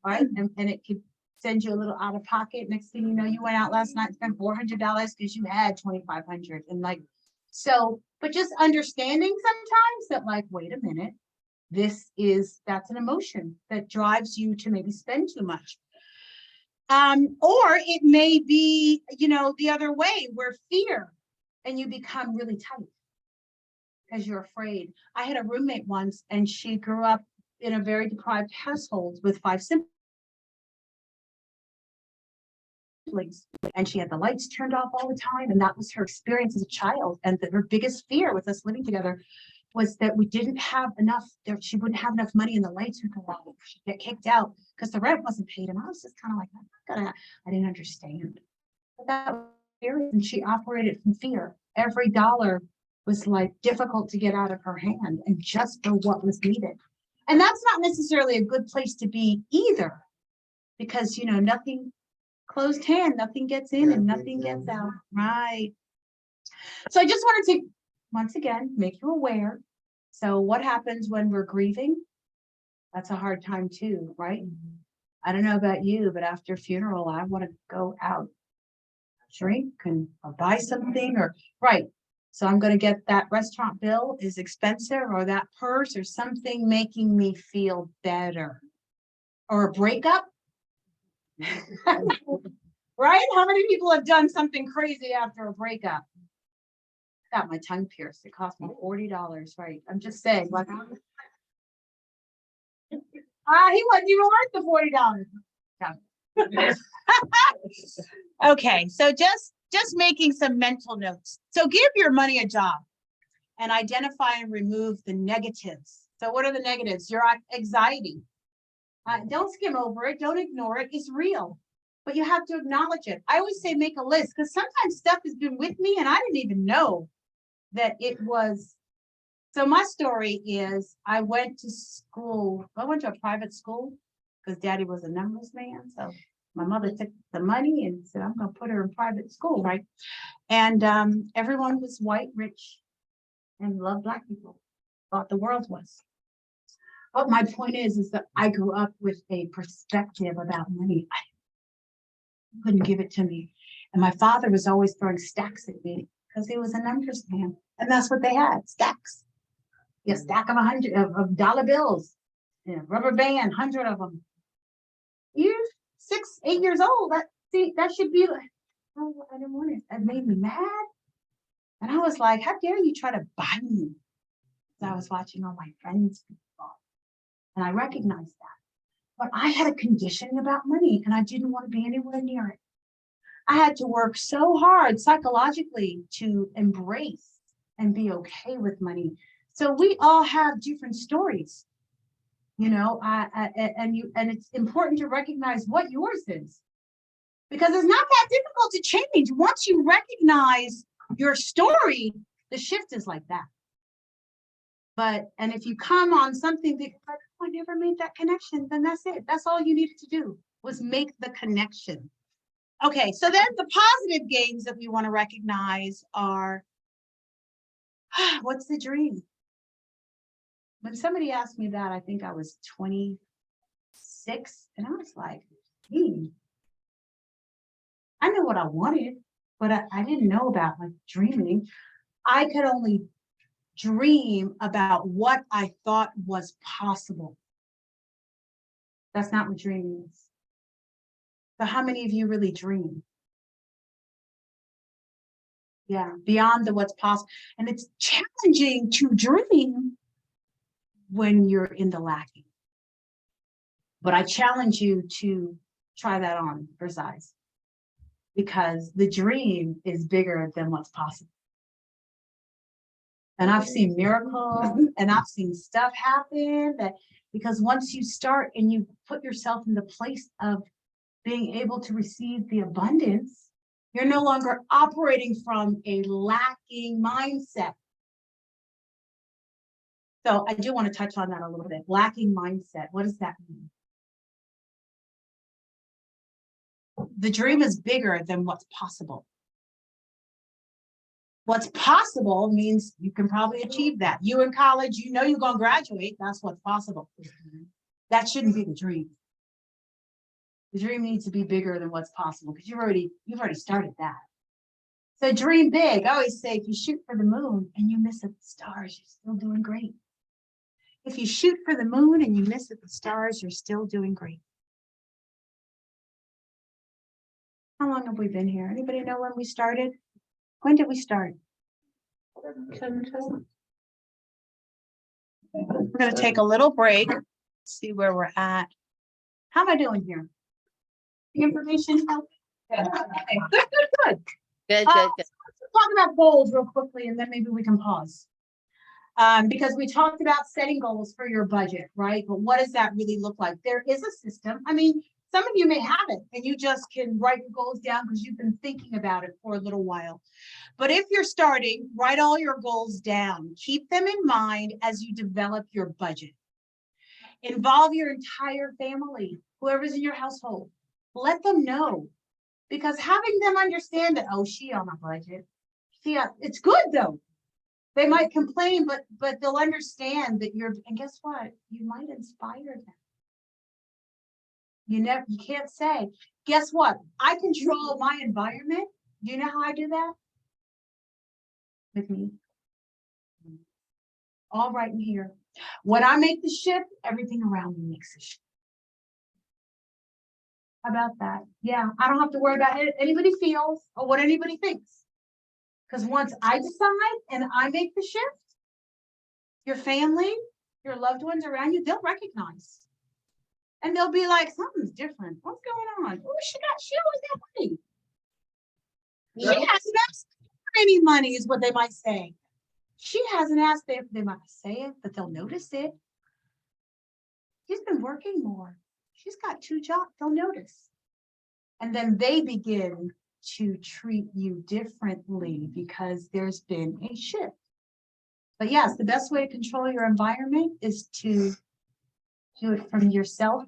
right? And it could send you a little out of pocket. Next thing you know, you went out last night and spent $400 because you had $2,500. And like, so, but just understanding sometimes that like, wait a minute, that's an emotion that drives you to maybe spend too much. Or it may be, the other way where fear and you become really tight because you're afraid. I had a roommate once and she grew up in a very deprived household with 5 siblings. And she had the lights turned off all the time. And that was her experience as a child. And her biggest fear with us living together was that we didn't have enough, that she wouldn't have enough money and the lights would go off. She'd get kicked out because the rent wasn't paid. And I was just kind of like, I didn't understand. But that was fear, and she operated from fear. Every dollar was like difficult to get out of her hand and just for what was needed. And that's not necessarily a good place to be either, because, nothing closed hand, nothing gets in and nothing gets out. Right. So I just wanted to, once again, make you aware. So what happens when we're grieving? That's a hard time too, right? I don't know about you, but after a funeral, I want to go out, drink and buy something right. So I'm going to get that restaurant bill is expensive or that purse or something making me feel better. Or a breakup. Right? How many people have done something crazy after a breakup? Got my tongue pierced. It cost me $40, right? I'm just saying, like, he wasn't even worth the $40. Okay, so just making some mental notes. So give your money a job and identify and remove the negatives. So what are the negatives? Your anxiety. Don't skim over it. Don't ignore it. It's real. But you have to acknowledge it. I always say make a list because sometimes stuff has been with me and I didn't even know that it was. So my story is I went to school. I went to a private school because daddy was a numbers man. So my mother took the money and said, I'm going to put her in private school, right? And everyone was white, rich, and loved Black people. Thought the world was. But my point is that I grew up with a perspective about money. I couldn't give it to me. And my father was always throwing stacks at me because he was a numbers man. And that's what they had, stacks. A stack of 100 of dollar bills, rubber band, 100 of them. You're 6, 8 years old. That should be like, oh, I didn't want it. That made me mad. And I was like, how dare you try to buy me? So I was watching all my friends people. And I recognized that. But I had a conditioning about money and I didn't want to be anywhere near it. I had to work so hard psychologically to embrace and be okay with money. So we all have different stories, and it's important to recognize what yours is. Because it's not that difficult to change. Once you recognize your story, the shift is like that. And if you come on something that like, oh, I never made that connection, then that's it. That's all you needed to do was make the connection. Okay, so then the positive gains that we want to recognize are, what's the dream? When somebody asked me that, I think I was 26, and I was like, I know what I wanted, but I didn't know about like dreaming. I could only dream about what I thought was possible. That's not what dreaming is. So how many of you really dream? Yeah, beyond the what's possible. And it's challenging to dream when you're in the lacking. But I challenge you to try that on for size, because the dream is bigger than what's possible. And I've seen miracles and I've seen stuff happen that, because once you start and you put yourself in the place of being able to receive the abundance, you're no longer operating from a lacking mindset. So I do want to touch on that a little bit. Lacking mindset. What does that mean? The dream is bigger than what's possible. What's possible means you can probably achieve that. You in college, you know you're going to graduate. That's what's possible. That shouldn't be the dream. The dream needs to be bigger than what's possible, because you've already started that. So dream big. I always say, if you shoot for the moon and you miss at the stars, you're still doing great. If you shoot for the moon and you miss at the stars, you're still doing great. How long have we been here? Anybody know when we started? When did we start? We're going to take a little break, see where we're at. How am I doing here? The information help? Good. Good. Let's talk about goals real quickly, and then maybe we can pause. Because we talked about setting goals for your budget, right? But what does that really look like? There is a system. I mean, some of you may have it and you just can write your goals down because you've been thinking about it for a little while. But if you're starting, write all your goals down. Keep them in mind as you develop your budget. Involve your entire family, whoever's in your household. Let them know, because having them understand that, oh, she on a budget. It's good though. They might complain, but they'll understand that and guess what? You might inspire them. You can't say, guess what? I control my environment. Do you know how I do that? With me. All right in here. When I make the shift, everything around me makes a shift. How about that? Yeah, I don't have to worry about it. Anybody feels or what anybody thinks. Because once I decide and I make the shift, your family, your loved ones around you, they'll recognize. And they'll be like, something's different. What's going on? Oh, she always got money. She hasn't asked for any money, is what they might say. She hasn't asked, they might say it, but they'll notice it. She's been working more. She's got 2 jobs, they'll notice. And then they begin to treat you differently because there's been a shift. But yes, the best way to control your environment is to do it from yourself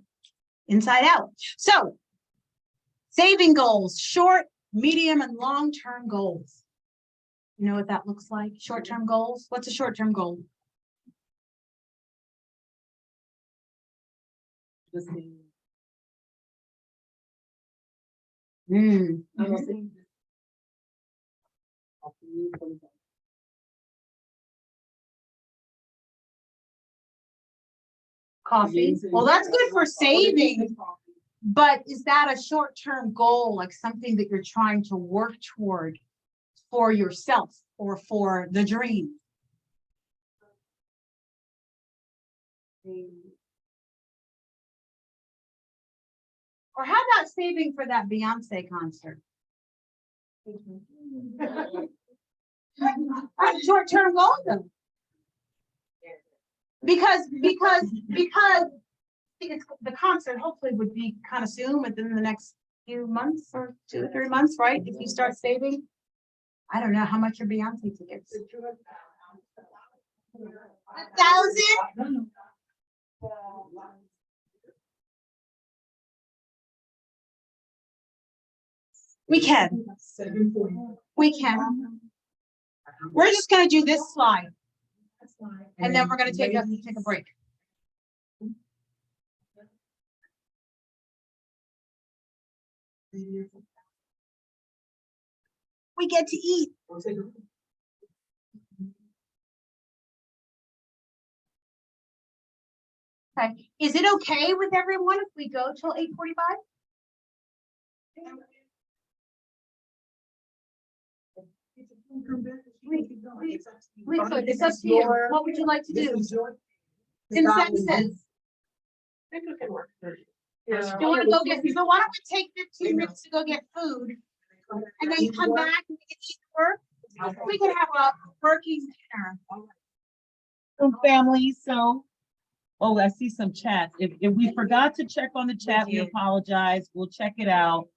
inside out. So, saving goals, short, medium, and long-term goals. You know what that looks like? Short-term goals. What's a short-term goal? Coffee. Well, that's good for saving. But is that a short-term goal, like something that you're trying to work toward for yourself or for the dream? Or how about saving for that Beyonce concert? That's a short-term goal though. Because it's, the concert hopefully would be kind of soon within the next few months or 2 or 3 months, right? If you start saving. I don't know how much your Beyonce tickets. 1,000? We can. We can. We're just gonna do this slide. And then we're gonna take a break. We get to eat. Okay, is it okay with everyone if we go till 8:45? We could, it's up to you. What would you like to do? Consensus. I think we can work. Do you wanna go get, so why don't we take 15 minutes to go get food and then come back and we can eat work? We could have a working dinner. Family, so, oh, I see some chats. If we forgot to check on the chat, we apologize. We'll check it out.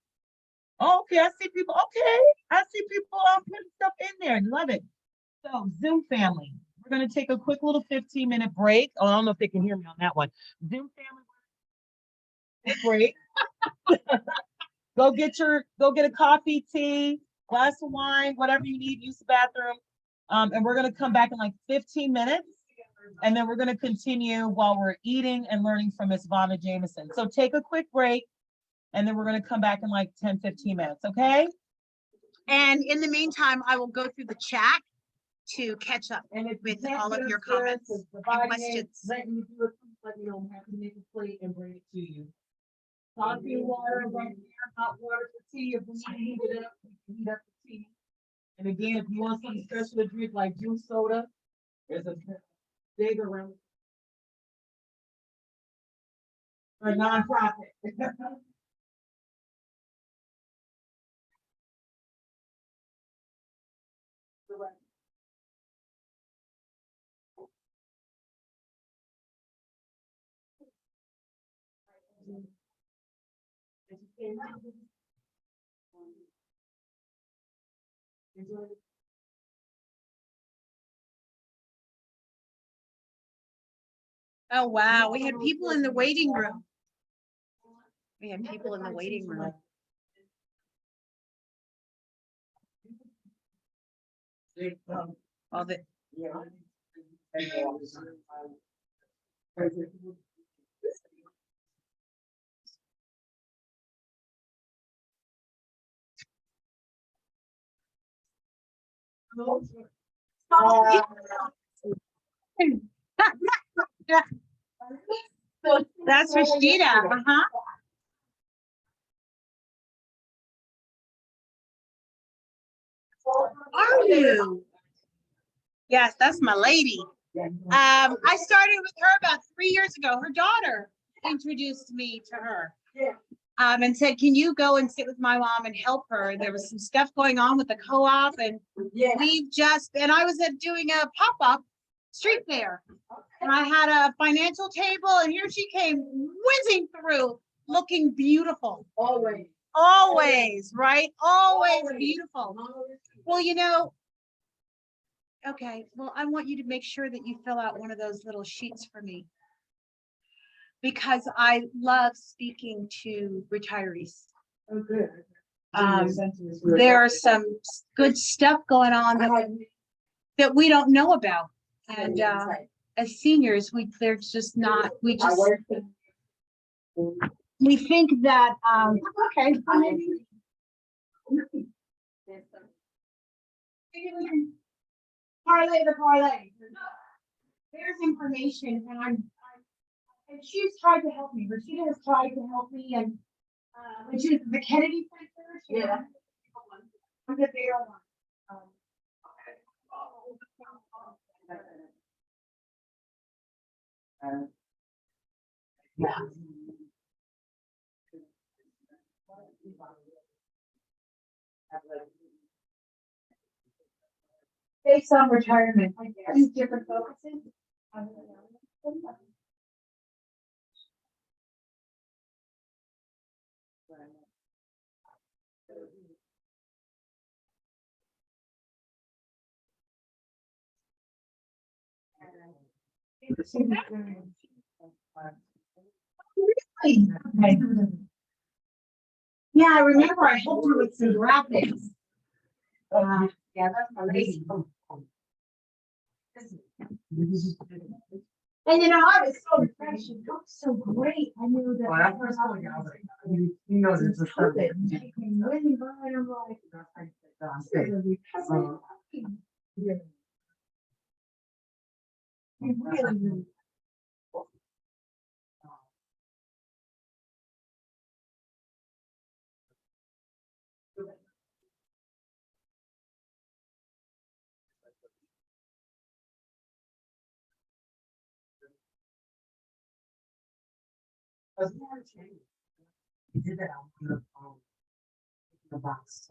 Oh, okay, I see people. Okay, I see people putting stuff in there. Love it. So, Zoom family, we're gonna take a quick little 15-minute break. Oh, I don't know if they can hear me on that one. Zoom family, break. Go get a coffee, tea, glass of wine, whatever you need. Use the bathroom. And we're gonna come back in like 15 minutes. And then we're going to continue while we're eating and learning from Miss Vanda Jamison. So take a quick break, and then we're going to come back in like 10, 15 minutes, okay? And in the meantime, I will go through the chat to catch up with all of your comments and questions. Let me do it. Let me know. I'm happy to make a plate and bring it to you. Coffee and water right there, hot water for tea. If we need to heat it up, we can heat up the tea. And again, if you want something special to drink like juice soda, there's a big around for a nonprofit. Oh, wow. We had people in the waiting room. We had people in the waiting room. All the, that's Rashida. Uh-huh. Are you? Yes, that's my lady. I started with her about 3 years ago. Her daughter introduced me to her. And said, can you go and sit with my mom and help her? There was some stuff going on with the co-op, and and I was doing a pop-up street fair. And I had a financial table, and here she came whizzing through, looking beautiful. Always, right? Always beautiful. Well, okay, well, I want you to make sure that you fill out one of those little sheets for me, because I love speaking to retirees. Oh, good. There's some good stuff going on that we don't know about. And as seniors, there's just not, we think that, okay. Parlay the parlay. There's information, and she's tried to help me. Rashida has tried to help me, and which is the Kennedy Center. Yeah. The bigger one. Yeah. Based on retirement, I guess. Different focuses. Yeah, I remember I helped you with some graphics. Yeah, that's my lady. And you know, I was so impressed. She looked so great. I knew that. Well, that's what's going on. You know, there's a COVID. Really, but I'm like, really, really. You did that on the box.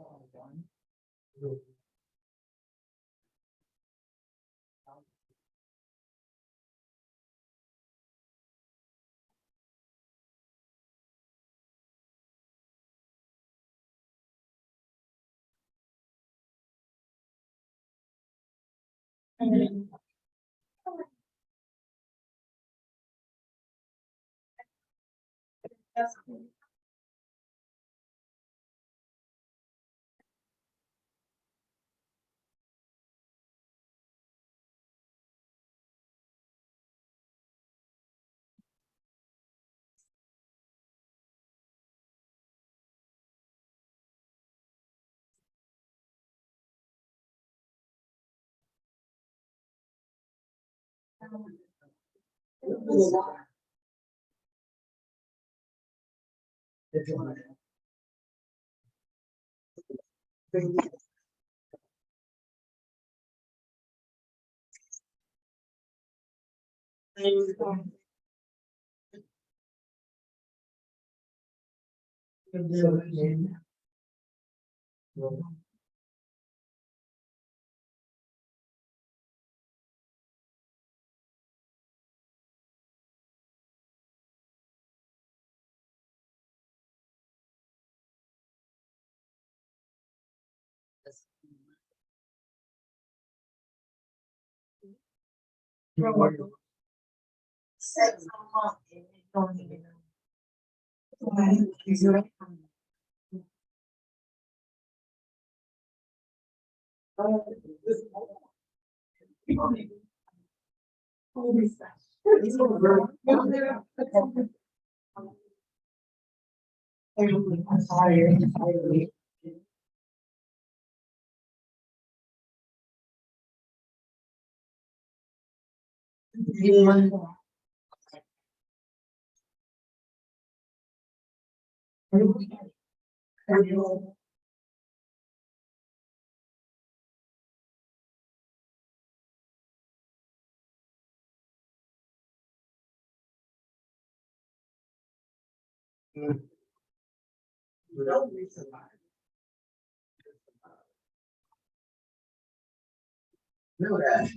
I'm sorry. Know that.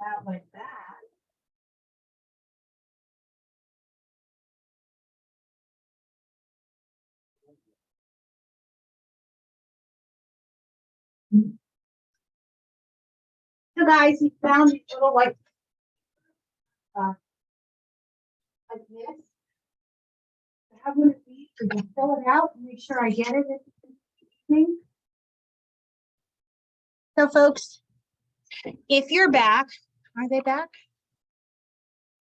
Out like that. So guys, you found a little like this. How would it be? Could you fill it out and make sure I get it this evening? So folks, if you're back, are they back?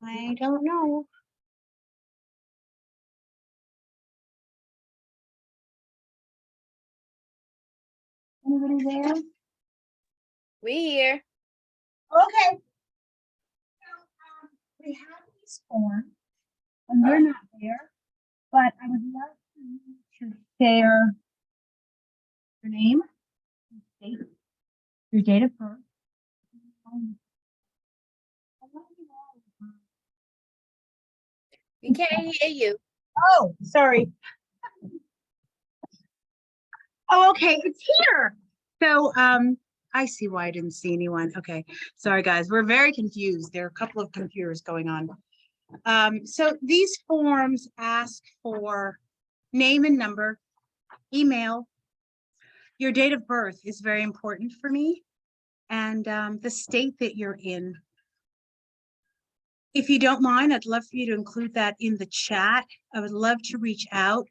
I don't know. Anybody there? We here. Okay. So, we have these forms, and they're not there, but I would love for you to share your name, your date of birth. We can't hear you. Oh, sorry. Oh, okay, it's here. So, I see why I didn't see anyone. Okay, sorry, guys. We're very confused. There are a couple of computers going on. So these forms ask for name and number, email. Your date of birth is very important for me, and the state that you're in. If you don't mind, I'd love for you to include that in the chat. I would love to reach out.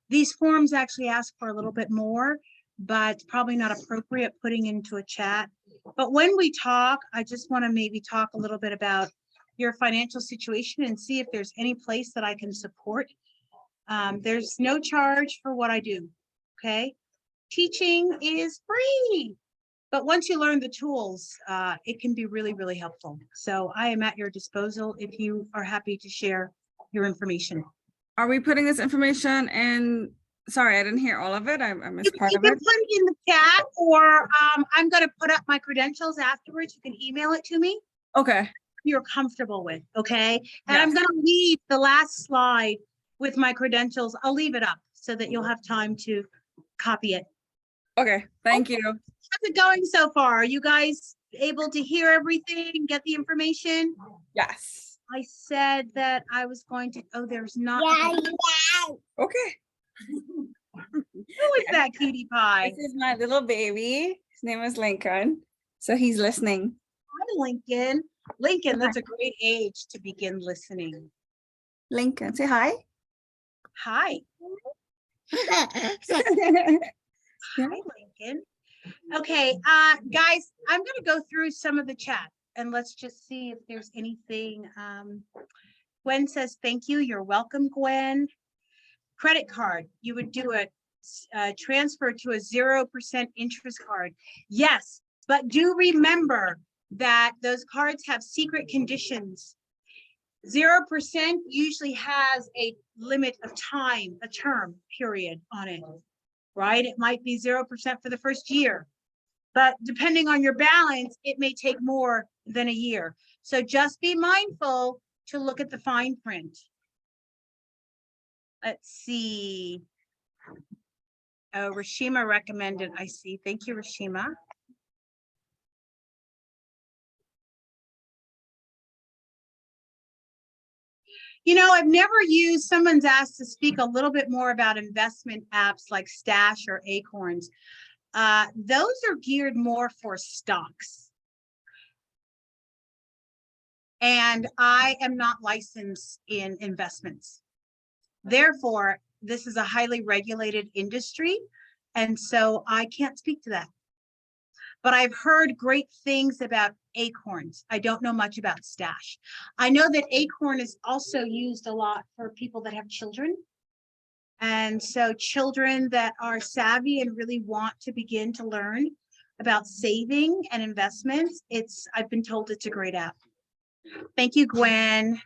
These forms actually ask for a little bit more, but probably not appropriate putting into a chat. But when we talk, I just want to maybe talk a little bit about your financial situation and see if there's any place that I can support. There's no charge for what I do, okay? Teaching is free. But once you learn the tools, it can be really, really helpful. So I am at your disposal if you are happy to share your information. Are we putting this information in? Sorry, I didn't hear all of it. I missed part You of can it. put it in the chat, or I'm going to put up my credentials afterwards. You can email it to me Okay. if you're comfortable with, okay? And I'm Yes. going to leave the last slide with my credentials. I'll leave it up so that you'll have time to copy it. Okay. Thank you. How's it going so far? Are you guys able to hear everything, get the information? Yes. I said that I was going to, oh, there's not. Okay. Who is that cutie pie? This is my little baby. His name is Lincoln. So he's listening. Hi, Lincoln. Lincoln, that's a great age to begin listening. Lincoln, say hi. Hi. Yeah. Hi, Lincoln. Okay, guys, I'm gonna go through some of the chat and let's just see if there's anything. Gwen says, thank you. You're welcome, Gwen. Credit card, you would do a transfer to a 0% interest card. Yes, but do remember that those cards have secret conditions. 0% usually has a limit of time, a term period on it, right? It might be 0% for the first year, but depending on your balance, it may take more than a year. So just be mindful to look at the fine print. Let's see. Oh, Rashima recommended, I see. Thank you, Rashima. You know, I've never used, someone's asked to speak a little bit more about investment apps like Stash or Acorns. Those are geared more for stocks. And I am not licensed in investments. Therefore, this is a highly regulated industry. And so I can't speak to that. but I've heard great things about Acorns. I don't know much about Stash. I know that Acorn is also used a lot for people that have children. And so children that are savvy and really want to begin to learn about saving and investments, I've been told it's a great app. Thank you, Gwen.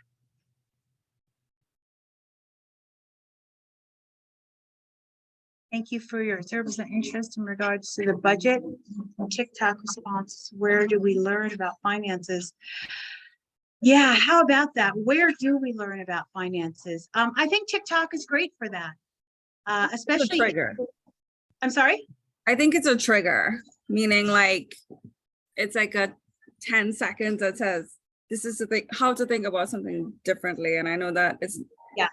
Thank you for your service and interest in regards to the budget. TikTok response, where do we learn about finances? Yeah, how about that? Where do we learn about finances? I think TikTok is great for that. It's a Especially, trigger. I'm sorry? I think it's a trigger, meaning like it's like a 10 seconds that says this is the thing, how to think about something differently. And I know that it's, Yes.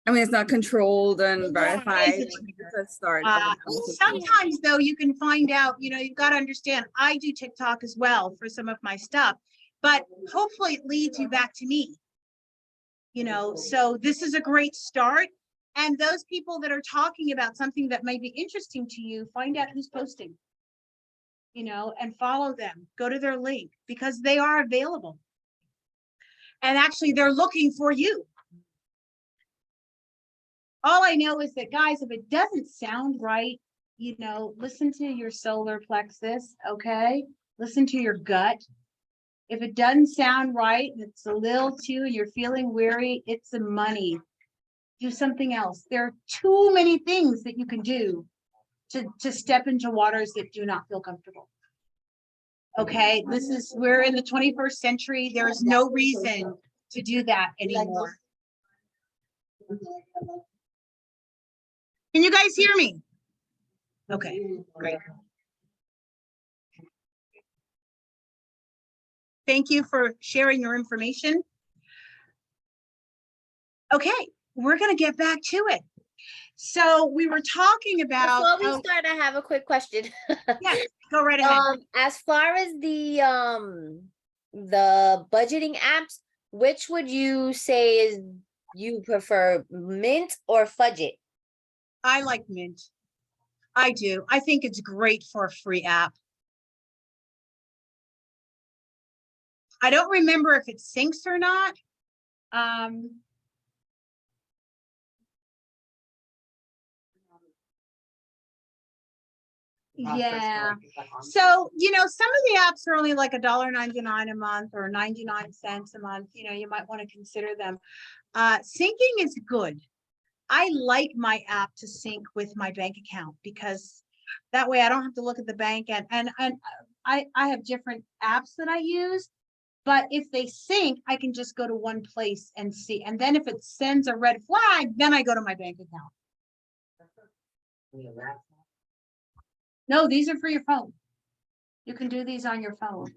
I mean, it's not controlled and verified. It's It's a start. of a conversation. Sometimes though, you can find out, you've got to understand, I do TikTok as well for some of my stuff, but hopefully it leads you back to me. So this is a great start. And those people that are talking about something that might be interesting to you, find out who's posting, and follow them, go to their link because they are available. And actually they're looking for you. All I know is that, guys, if it doesn't sound right, listen to your solar plexus, okay? Listen to your gut. If it doesn't sound right, and it's a little too, and you're feeling weary, it's the money. Do something else. There are too many things that you can do to step into waters that do not feel comfortable. Okay, we're in the 21st century. There is no reason to do that anymore. Can you guys hear me? Okay, great. Thank you for sharing your information. Okay, we're going to get back to it. So we were talking about. Before we start, I have a quick question. Yeah, go right ahead. As far as the budgeting apps, which would you say is you prefer, Mint or Fudget? I like Mint. I do. I think it's great for a free app. I don't remember if it syncs or not. Yeah. So, some of the apps are only like $1.99 a month or 99 cents a month. You might want to consider them. Syncing is good. I like my app to sync with my bank account because that way I don't have to look at the bank and I have different apps that I use, but if they sync, I can just go to one place and see. And then if it sends a red flag, then I go to my bank account. No, these are for your phone. You can do these on your phone.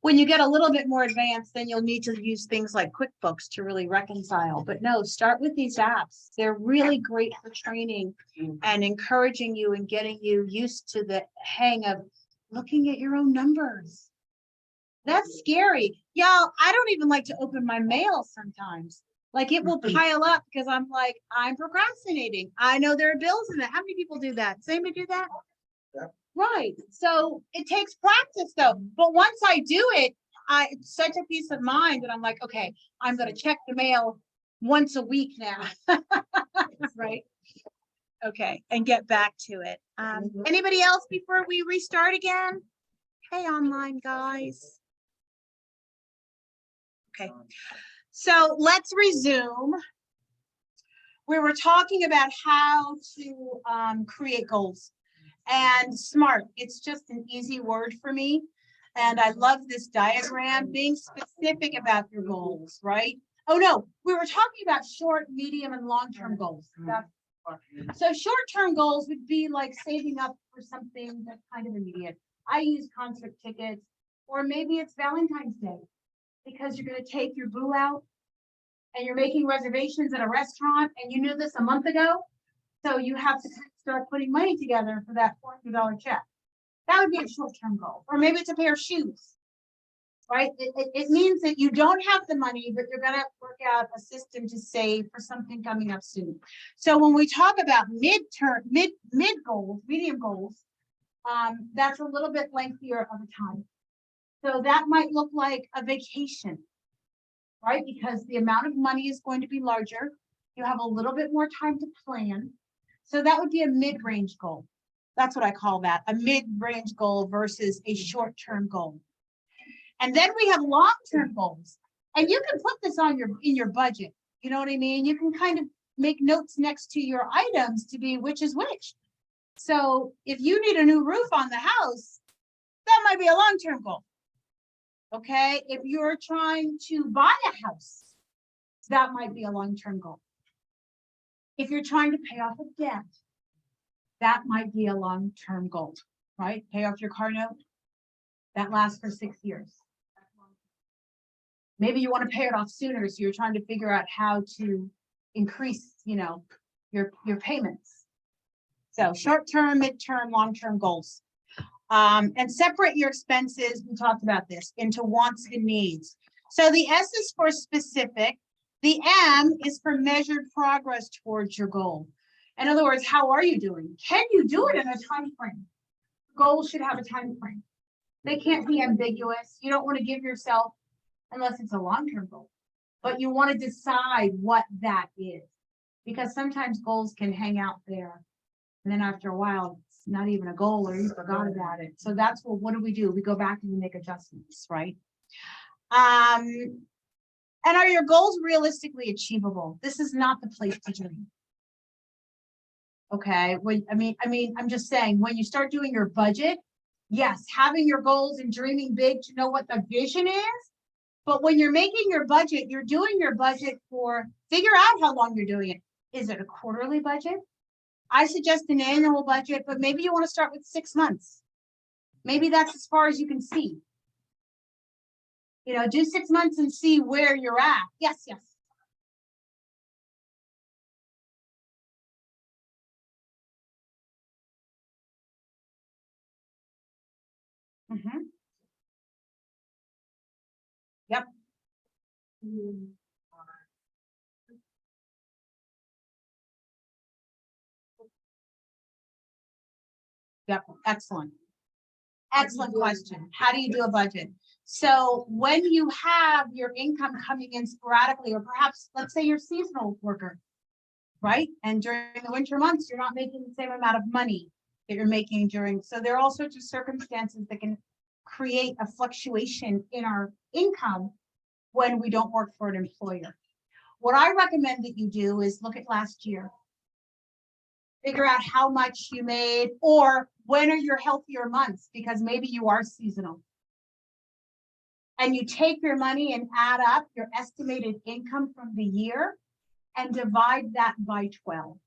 When you get a little bit more advanced, then you'll need to use things like QuickBooks to really reconcile. But no, start with these apps. They're really great for training and encouraging you and getting you used to the hang of looking at your own numbers. That's scary. Y'all, I don't even like to open my mail sometimes. Like it will pile up because I'm like, I'm procrastinating. I know there are bills in it. How many people do that? Does anybody do that? Right. So it takes practice though. But once I do it, it's such a peace of mind that I'm like, okay, I'm going to check the mail once a week now. Right. Okay. And get back to it. Anybody else before we restart again? Hey, online guys. Okay. So let's resume. We were talking about how to create goals. And SMART, it's just an easy word for me. And I love this diagram, being specific about your goals, right? Oh no, we were talking about short, medium, and long-term goals. So short-term goals would be like saving up for something that's kind of immediate. I use concert tickets, or maybe it's Valentine's Day because you're going to take your boo out and you're making reservations at a restaurant and you knew this a month ago. So you have to start putting money together for that $400 check. That would be a short-term goal. Or maybe it's a pair of shoes, right? It means that you don't have the money, but you're going to work out a system to save for something coming up soon. So when we talk about mid goals, medium goals, that's a little bit lengthier of a time. So that might look like a vacation, right? Because the amount of money is going to be larger. You have a little bit more time to plan. So that would be a mid-range goal. That's what I call that, a mid-range goal versus a short-term goal. And then we have long-term goals. And you can put this on in your budget. You know what I mean? You can kind of make notes next to your items to be which is which. So if you need a new roof on the house, that might be a long-term goal. Okay, if you're trying to buy a house, that might be a long-term goal. If you're trying to pay off a debt, that might be a long-term goal, right? Pay off your car note, that lasts for 6 years. Maybe you want to pay it off sooner, so you're trying to figure out how to increase, your payments. So short-term, mid-term, long-term goals. And separate your expenses, we talked about this, into wants and needs. So the S is for specific, the M is for measured progress towards your goal. In other words, how are you doing? Can you do it in a time frame? Goals should have a time frame. They can't be ambiguous. You don't want to give yourself, unless it's a long-term goal, but you want to decide what that is. Because sometimes goals can hang out there. And then after a while, it's not even a goal or you forgot about it. So that's what do? We go back and we make adjustments, right? And are your goals realistically achievable? This is not the place to dream. Okay, I'm just saying, when you start doing your budget, yes, having your goals and dreaming big to know what the vision is. But when you're making your budget, you're doing your budget figure out how long you're doing it. Is it a quarterly budget? I suggest an annual budget, but maybe you want to start with 6 months. Maybe that's as far as you can see. Do 6 months and see where you're at. Yes. Yep. Yep, excellent. Excellent question. How do you do a budget? So when you have your income coming in sporadically, or perhaps let's say you're a seasonal worker, right? And during the winter months, you're not making the same amount of money that you're making so there are all sorts of circumstances that can create a fluctuation in our income when we don't work for an employer. What I recommend that you do is look at last year. Figure out how much you made, or when are your healthier months, because maybe you are seasonal. And you take your money and add up your estimated income from the year and divide that by 12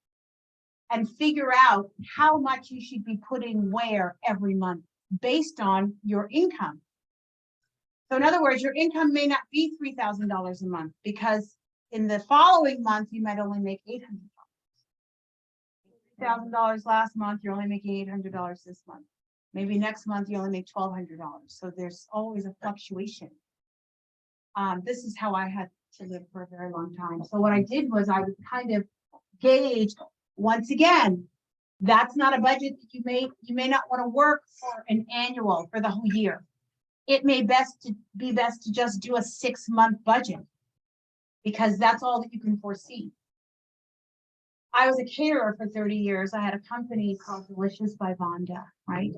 and figure out how much you should be putting where every month based on your income. So in other words, your income may not be $3,000 a month, because in the following month, you might only make $800. $1,000 last month, you're only making $800 this month. Maybe next month you only make $1,200. So there's always a fluctuation. This is how I had to live for a very long time. So what I did was I would kind of gauge, once again, that's not a budget that you may not want to work for an annual for the whole year. It may be best to just do a 6-month budget, because that's all that you can foresee. I was a caterer for 30 years. I had a company called Delicious by Vanda, right?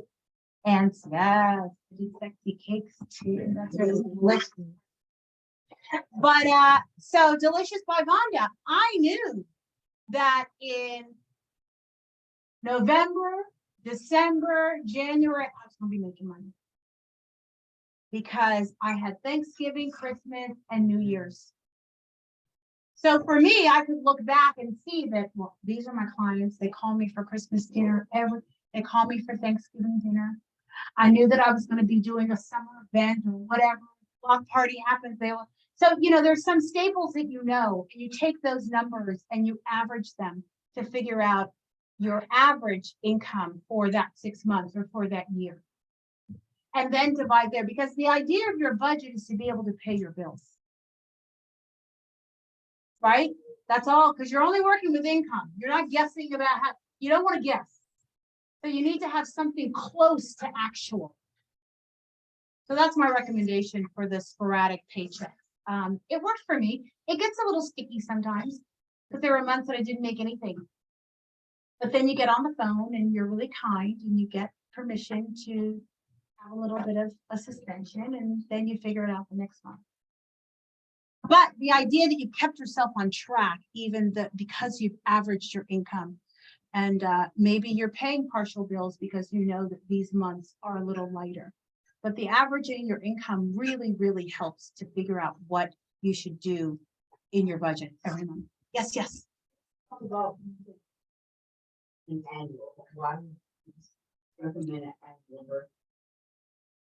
And yes, pretty sexy cakes too. That's really delicious. But so Delicious by Vanda, I knew that in November, December, January, I was going to be making money, because I had Thanksgiving, Christmas, and New Year's. So for me, I could look back and see that, well, these are my clients. They call me for Christmas dinner. They call me for Thanksgiving dinner. I knew that I was going to be doing a summer event or whatever. Block party happens. So, there's some staples that and you take those numbers and you average them to figure out your average income for that 6 months or for that year. And then divide there, because the idea of your budget is to be able to pay your bills. Right? That's all, because you're only working with income. You're not guessing about you don't want to guess. So you need to have something close to actual. So that's my recommendation for the sporadic paycheck. It worked for me. It gets a little sticky sometimes, because there were months that I didn't make anything. But then you get on the phone and you're really kind and you get permission to have a little bit of a suspension, and then you figure it out the next month. But the idea that you kept yourself on track, even because you've averaged your income, and maybe you're paying partial bills because you know that these months are a little lighter. But the averaging your income really, really helps to figure out what you should do in your budget every month. Yes, yes. Talk about an annual, one, recommend an annual number.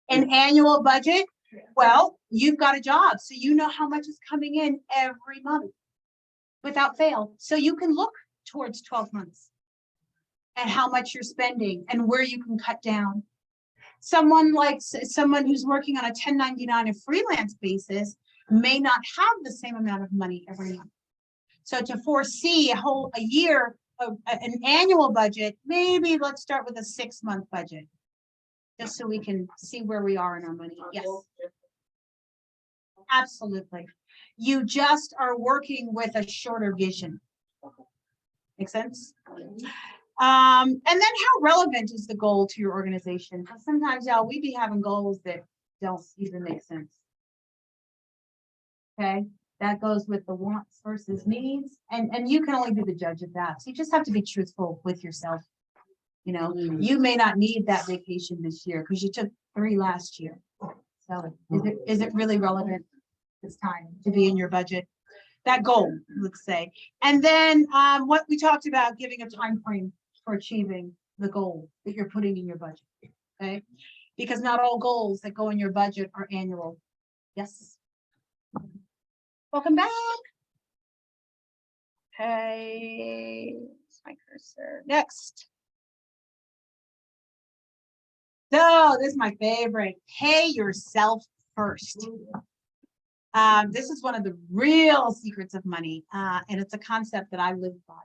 An annual budget, well, you've got a job, so you know how much is coming in every month without fail. So you can look towards 12 months and how much you're spending and where you can cut down. Someone who's working on a 1099, a freelance basis, may not have the same amount of money every month. So to foresee a year of an annual budget, maybe let's start with a 6-month budget, just so we can see where we are in our money. Yes, absolutely. You just are working with a shorter vision. Make sense? And then how relevant is the goal to your organization? Because sometimes, y'all, we be having goals that don't even make sense. Okay, that goes with the wants versus needs, and you can only be the judge of that. So you just have to be truthful with yourself. You know, you may not need that vacation this year because you took 3 last year. So is it really relevant this time to be in your budget? That goal, let's say. And then what we talked about, giving a time frame for achieving the goal that you're putting in your budget. Okay, because not all goals that go in your budget are annual. Yes. Welcome back. Okay, it's my cursor. Next. So this is my favorite. Pay yourself first. This is one of the real secrets of money, and it's a concept that I live by.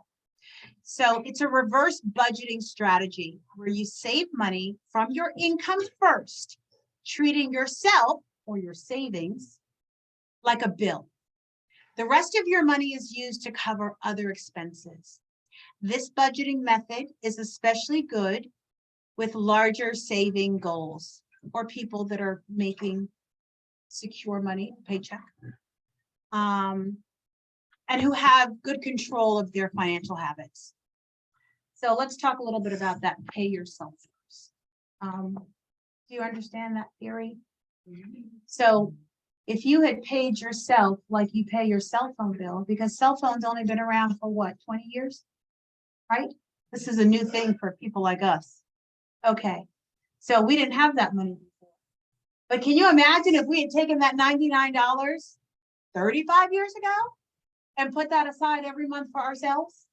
So it's a reverse budgeting strategy where you save money from your income first, treating yourself or your savings like a bill. The rest of your money is used to cover other expenses. This budgeting method is especially good with larger saving goals or people that are making secure money, paycheck, and who have good control of their financial habits. So let's talk a little bit about that. Pay yourself first. Do you understand that theory? So if you had paid yourself like you pay your cell phone bill, because cell phones only been around for what, 20 years, right? This is a new thing for people like us. Okay, so we didn't have that money before. But can you imagine if we had taken that $99 35 years ago and put that aside every month for ourselves?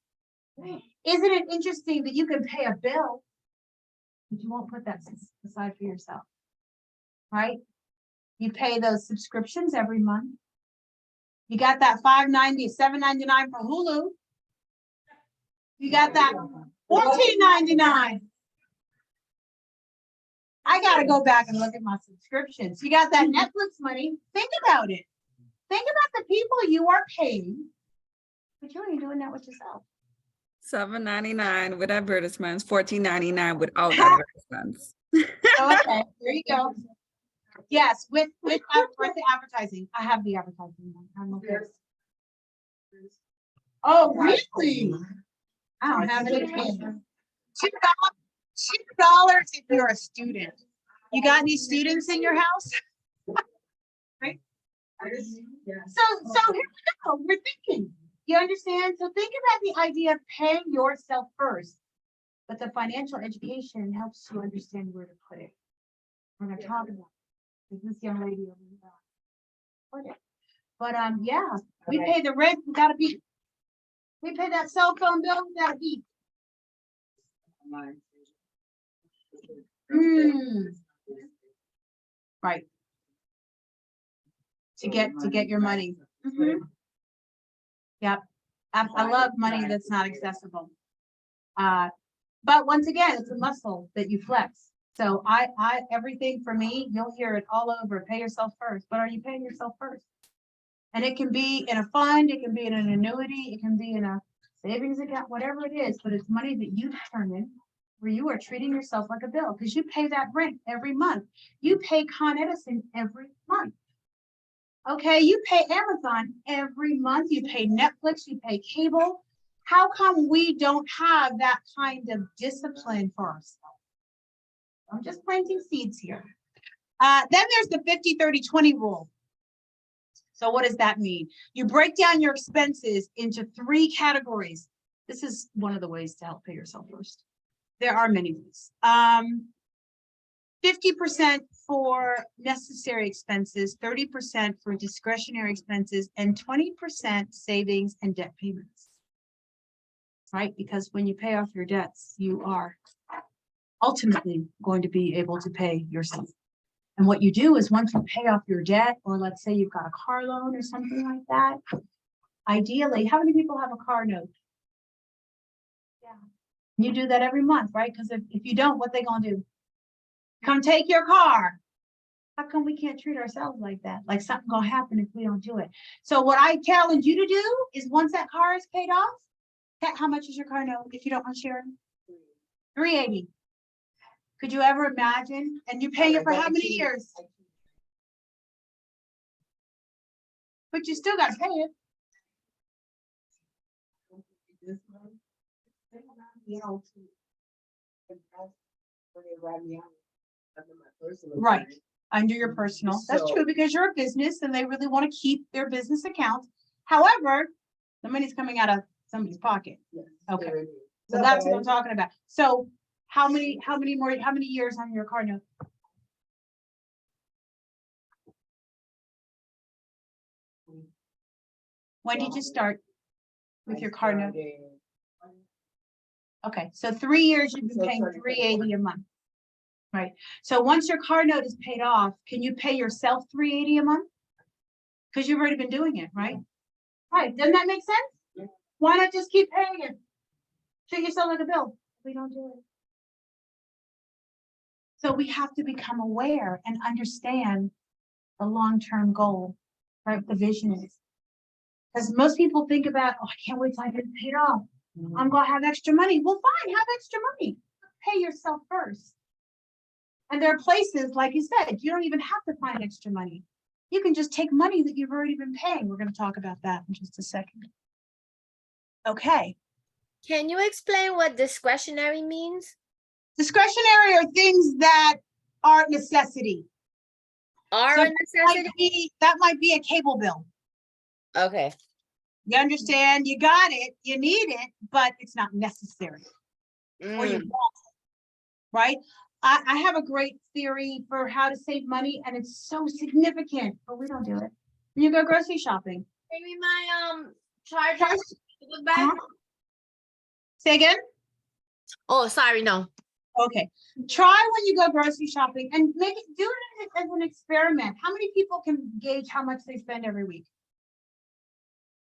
Isn't it interesting that you can pay a bill, but you won't put that aside for yourself, right? You pay those subscriptions every month. You got that $5.90, $7.99 for Hulu. You got that $14.99. I gotta go back and look at my subscriptions. You got that Netflix money. Think about it. Think about the people you are paying, but you ain't doing that with yourself. $7.99 with advertisements, $14.99 without advertisements. Okay, there you go. Yes, with the advertising. I have the advertising one. I'm okay. Oh, really? I don't have any. $2 if you're a student. You got any students in your house? Right? So here we go. We're thinking. You understand? So think about the idea of paying yourself first, but the financial education helps you understand where to put it. We're gonna talk about it. This young lady over here. Put it. But yeah, we pay the rent without a beat. We pay that cell phone bill without a beat. Right. To get your money. Yep. I love money that's not accessible. But once again, it's a muscle that you flex. So everything for me, you'll hear it all over, pay yourself first, but are you paying yourself first? And it can be in a fund, it can be in an annuity, it can be in a savings account, whatever it is, but it's money that you determine where you are treating yourself like a bill, because you pay that rent every month. You pay Con Edison every month. Okay, you pay Amazon every month, you pay Netflix, you pay cable. How come we don't have that kind of discipline for ourselves? I'm just planting seeds here. Then there's the 50-30-20 rule. So what does that mean? You break down your expenses into 3 categories. This is one of the ways to help pay yourself first. There are many ways. 50% for necessary expenses, 30% for discretionary expenses, and 20% savings and debt payments. Right? Because when you pay off your debts, you are ultimately going to be able to pay yourself. And what you do is once you pay off your debt, or let's say you've got a car loan or something like that, ideally, how many people have a car note? Yeah. You do that every month, right? Because if you don't, what they gonna do? Come take your car. How come we can't treat ourselves like that? Like something gonna happen if we don't do it. So what I challenge you to do is once that car is paid off, how much is your car note if you don't want sharing? $380. Could you ever imagine? And you're paying it for how many years? But you still gotta pay it. Right, under your personal. That's true, because you're a business and they really want to keep their business accounts. However, the money's coming out of somebody's pocket. Okay, so that's what I'm talking about. So how many years on your car note? When did you start with your car note? Okay, so 3 years you've been paying $380 a month. Right, so once your car note is paid off, can you pay yourself $380 a month? Because you've already been doing it, right? Right, doesn't that make sense? Why not just keep paying it? Treat yourself like a bill. We don't do it. So we have to become aware and understand the long-term goal, right? What the vision is. Because most people think about, oh, I can't wait till I get paid off. I'm gonna have extra money. Well, fine, have extra money. Pay yourself first. And there are places, like you said, you don't even have to find extra money. You can just take money that you've already been paying. We're going to talk about that in just a second. Okay. Can you explain what discretionary means? Discretionary are things that are necessity. Are So a necessity? that might be a cable bill. Okay. You understand? You got it. You need it, but it's not necessary. Or you want it, right? I have a great theory for how to save money, and it's so significant, but we don't do it. When you go grocery shopping. Maybe my charger was bad. Say again? Oh, sorry, no. Okay. Try when you go grocery shopping and do it as an experiment. How many people can gauge how much they spend every week?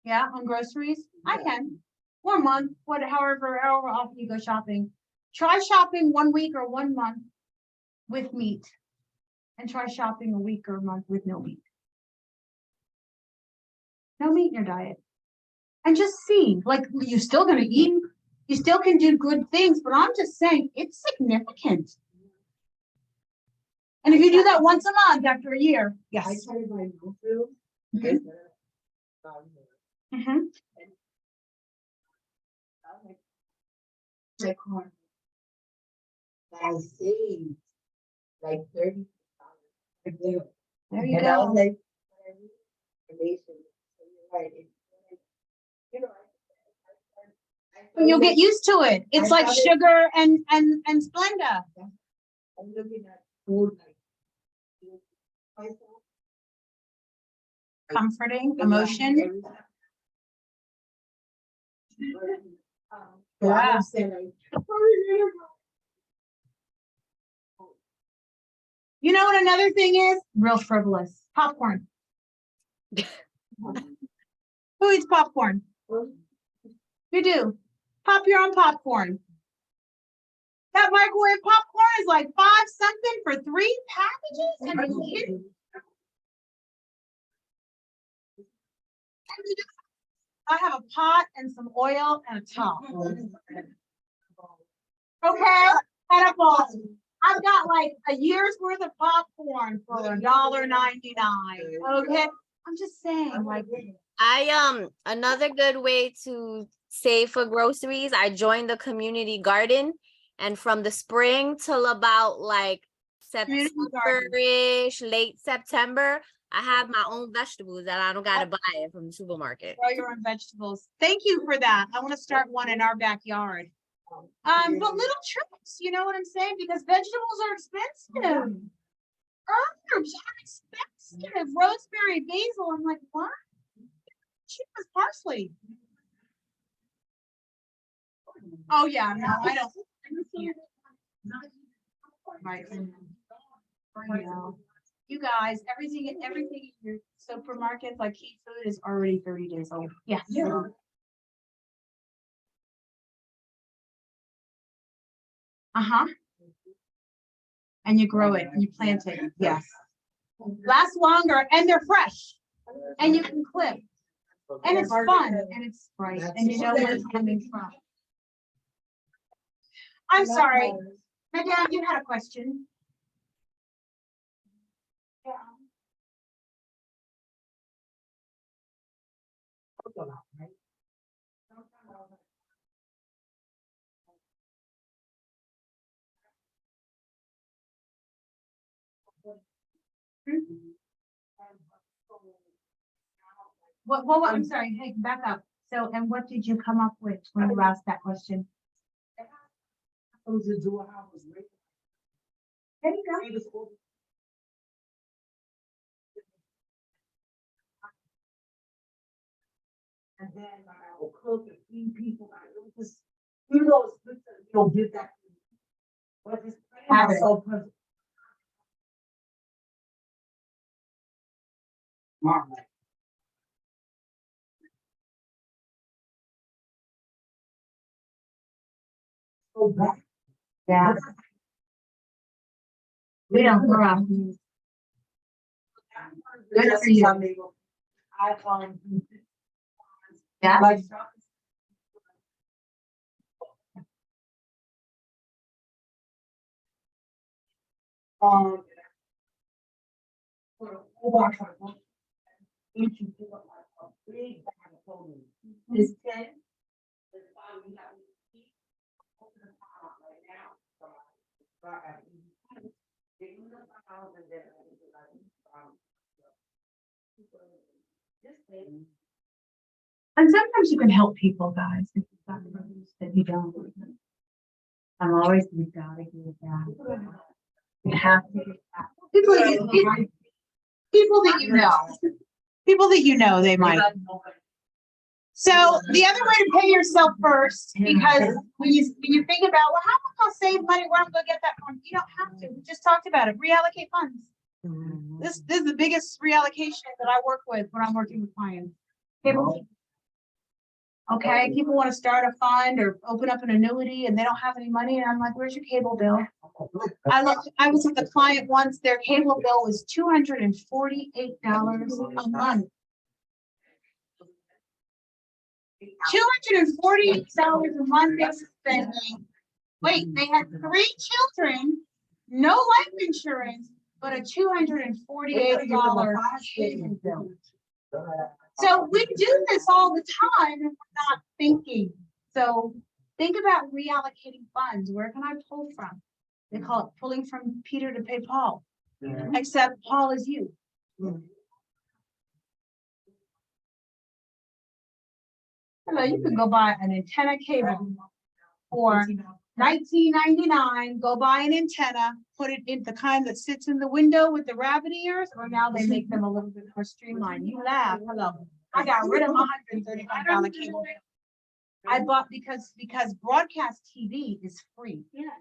Yeah, on groceries? I can. 1 month, however often you go shopping. Try shopping 1 week or 1 month with meat, and try shopping a week or a month with no meat. No meat in your diet. And just see, like, you're still going to eat, you still can do good things, but I'm just saying it's significant. And if you do that once a month after a year, yes. I try to buy no food. Mhm. My car. I saved like $30. There you And I was go. like, relation. So you're right. You know, You'll get used to it. It's like sugar and Splenda. I'm looking at food like myself. Comforting, emotion. So I Yeah. would say like, You know what another thing is? Real frivolous. Popcorn. Who eats popcorn? You do. Pop your own popcorn. That microwave popcorn is like 5 something for 3 packages and you eat it. I have a pot and some oil and a towel. Okay, and a bowl. I've got like a year's worth of popcorn for $1.99. Okay, I'm just saying, like, Another good way to save for groceries, I joined the community garden, and from the spring till about like Community garden. September-ish, late September, I have my own vegetables that I don't gotta buy it from the supermarket. grow your own vegetables. Thank you for that. I want to start one in our backyard. But little tricks, you know what I'm saying? Because vegetables are expensive. Herbs are expensive. Rosemary, basil. I'm like, what? Cheap as parsley. Oh yeah, no, I don't. Right. I know. You guys, everything in your supermarkets, like Key Food, is already 30 days old. Yes. Uh-huh. And you grow it and you plant it. Yes. Lasts longer and they're fresh. And you can clip. And it's fun and it's bright and you know where it's coming from. I'm sorry. Madame, you had a question. What, I'm sorry, hey, back up. So, and what did you come up with when you asked that question? There you go. And then I will cook and feed people. It was just, you know, it's good to, you know, give that. But it's Have it. so perfect. Marvelous. So bad. Yeah. We don't grow up. Good for you. I Yeah. like. For a whole box of each you pick up like a big bag of clothing. It's 10. It's fine, we have to keep. Open the file right now. So start at give me the files and then I can do this thing. And sometimes you can help people, guys, if you've got produce that you don't. I'm always, you gotta give that. You have to give that. People that you know. People that you know, they might. So the other way to pay yourself first, because when you think about, well, how am I gonna save money? Where I'm gonna get that from? You don't have to. We just talked about it. Reallocate funds. This is the biggest reallocation that I work with when I'm working with clients. Okay, people want to start a fund or open up an annuity and they don't have any money. And I'm like, where's your cable bill? I was with a client once, their cable bill was $248 a month. $248 a month they were spending. Wait, they had 3 children, no life insurance, but a $248 cable bill. So we do this all the time and we're not thinking. So think about reallocating funds. Where can I pull from? They call it pulling from Peter to pay Paul, except Paul is you. Hello, you can go buy an antenna cable for $19.99. Go buy an antenna, put it in the kind that sits in the window with the rabbit ears, or now they make them a little bit more streamlined. You laugh. Hello. I got rid of my $135 cable. I bought because broadcast TV is free. Yeah.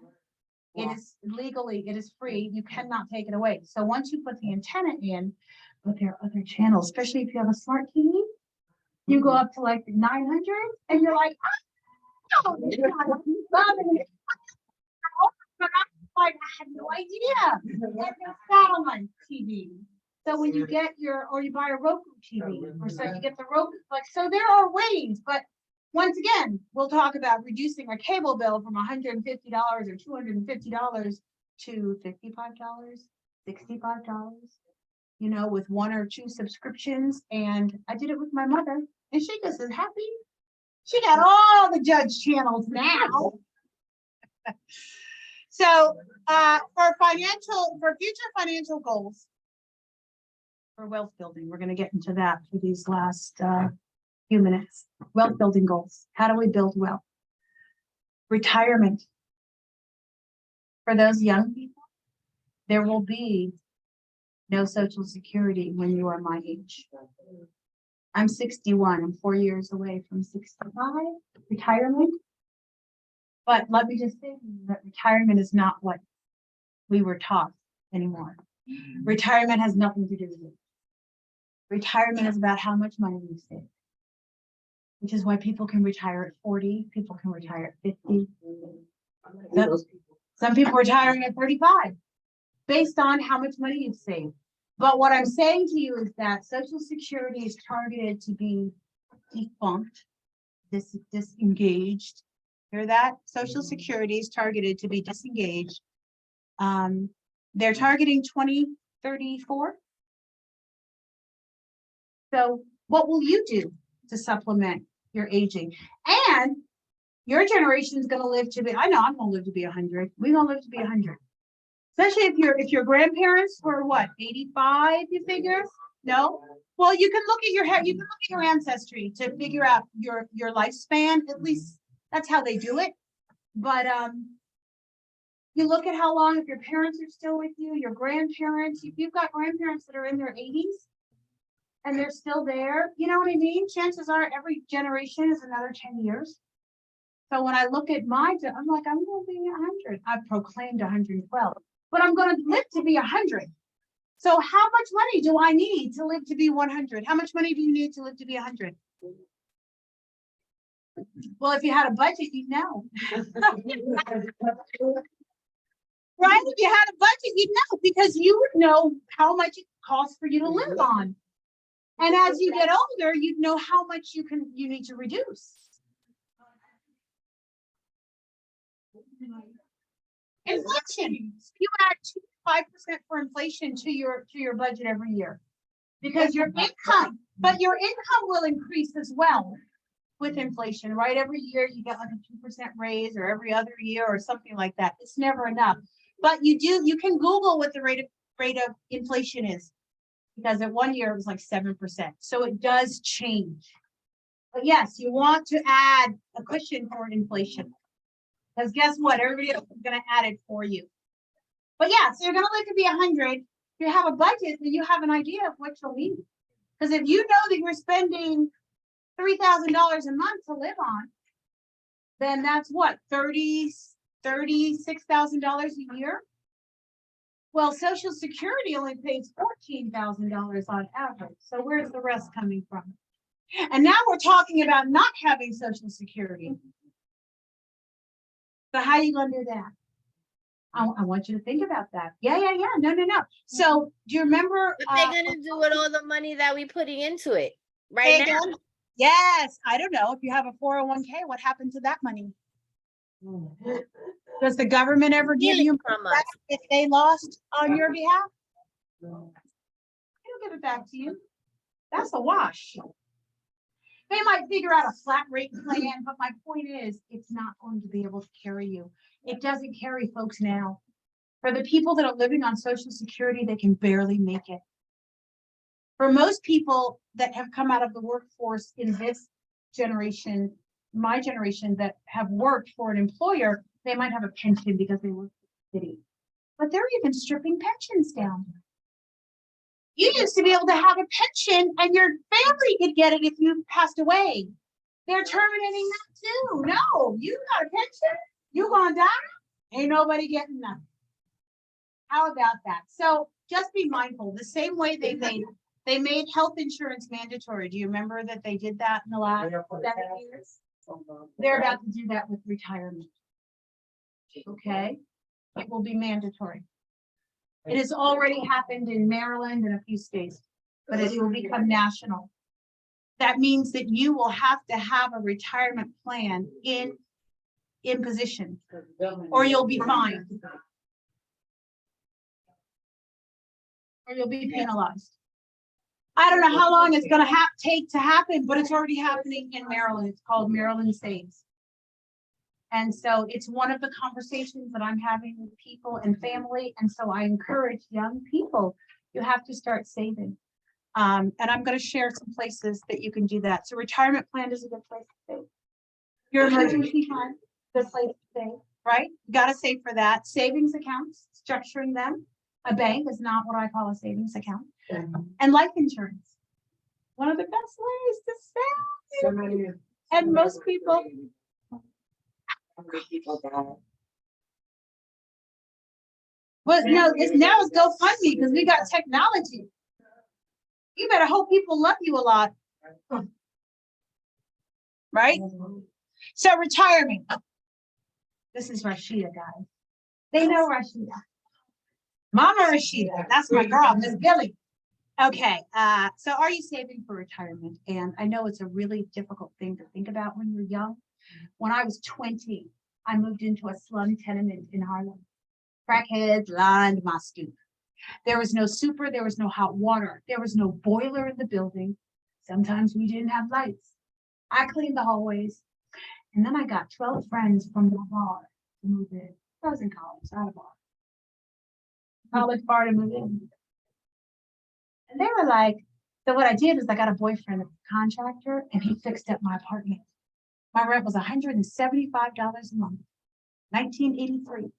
It is legally, it is free. You cannot take it away. So once you put the antenna in, but there are other channels, especially if you have a smart TV, you go up to like 900 and you're like, oh, like, I had no idea. And there's satellite TV. So when you get or you buy a Roku TV, or so you get the Roku, like, so there are ways, but once again, we'll talk about reducing a cable bill from $150 or $250 to $55, $65, you know, with 1 or 2 subscriptions. And I did it with my mother, and she just is happy. She got all the Judge channels now. So for future financial goals, for wealth building, we're going to get into that for these last few minutes. Wealth building goals. How do we build wealth? Retirement. For those young people, there will be no Social Security when you are my age. I'm 61. I'm 4 years away from 65 retirement. But let me just say that retirement is not what we were taught anymore. Retirement has nothing to do with it. Retirement is about how much money you save, which is why people can retire at 40, people can retire at 50. Some people retiring at 35, based on how much money you've saved. But what I'm saying to you is that Social Security is targeted to be defunct, disengaged. Hear that? Social Security is targeted to be disengaged. They're targeting 2034. So what will you do to supplement your aging? And your generation is going to live to be, I know I'm going to live to be 100. We're going to live to be 100. Especially if your grandparents were what, 85, you figure? No? Well, you can look at your ancestry to figure out your lifespan. At least that's how they do it. But you look at how long, if your parents are still with you, your grandparents, if you've got grandparents that are in their 80s and they're still there, you know what I mean? Chances are every generation is another 10 years. So when I look at I'm like, I'm going to be 100. I've proclaimed 112, but I'm going to live to be 100. So how much money do I need to live to be 100? How much money do you need to live to be 100? Well, if you had a budget, you'd know. Right? If you had a budget, you'd know, because you would know how much it costs for you to live on. And as you get older, you'd know how much you need to reduce. Inflation. You add 2 to 5% for inflation to your budget every year, because your income will increase as well with inflation, right? Every year you get like a 2% raise, or every other year, or something like that. It's never enough. But you can Google what the rate of inflation is, because at 1 year it was like 7%. So it does change. But yes, you want to add a cushion for inflation. Because guess what? Everybody else is going to add it for you. But yeah, so you're going to live to be 100. If you have a budget, then you have an idea of what you'll need. Because if you know that you're spending $3,000 a month to live on, then that's what, $36,000 a year? Well, Social Security only pays $14,000 on average. So where's the rest coming from? And now we're talking about not having Social Security. So how are you going to do that? I want you to think about that. Yeah. No. So do you remember? What they're going to do with all the money that we're putting into it right now? Yes. I don't know. If you have a 401k, what happened to that money? Does the government ever give you From us. if they lost on your behalf? They don't give it back to you. That's a wash. They might figure out a flat rate plan, but my point is, it's not going to be able to carry you. It doesn't carry folks now. For the people that are living on Social Security, they can barely make it. For most people that have come out of the workforce in this generation, my generation, that have worked for an employer, they might have a pension because they work for the city. But they're even stripping pensions down. You used to be able to have a pension and your family could get it if you passed away. They're terminating that too. No, you got a pension, you gonna die, ain't nobody getting nothing. How about that? So just be mindful. The same way they made health insurance mandatory. Do you remember that they did that in the last 7 years? They're about to do that with retirement. Okay. It will be mandatory. It has already happened in Maryland and a few states, but it will become national. That means that you will have to have a retirement plan in position, or you'll be fined. Or you'll be penalized. I don't know how long it's gonna take to happen, but it's already happening in Maryland. It's called Maryland Saves. And so it's one of the conversations that I'm having with people and family. And so I encourage young people, you have to start saving. And I'm gonna share some places that you can do that. So retirement plan is a good place to save. Your emergency fund, good place to save, right? You gotta save for that. Savings accounts, structuring them. A bank is not what I call a savings account. And life insurance. One of the best ways to save. And most people. Well, no, now it's GoFundMe because we got technology. You better hope people love you a lot. Right? So retirement. This is Rashida, guys. They know Rashida. Mama Rashida, that's my girl, Miss Billy. Okay, so are you saving for retirement? And I know it's a really difficult thing to think about when you're young. When I was 20, I moved into a slum tenement in Harlem. Crackheads lined my stoop. There was no super, there was no hot water, there was no boiler in the building. Sometimes we didn't have lights. I cleaned the hallways. And then I got 12 friends from the bar to move in. I was in college, not a bar. College bar to move in. And they were like, so what I did is I got a boyfriend, a contractor, and he fixed up my apartment. My rent was $175 a month, 1983.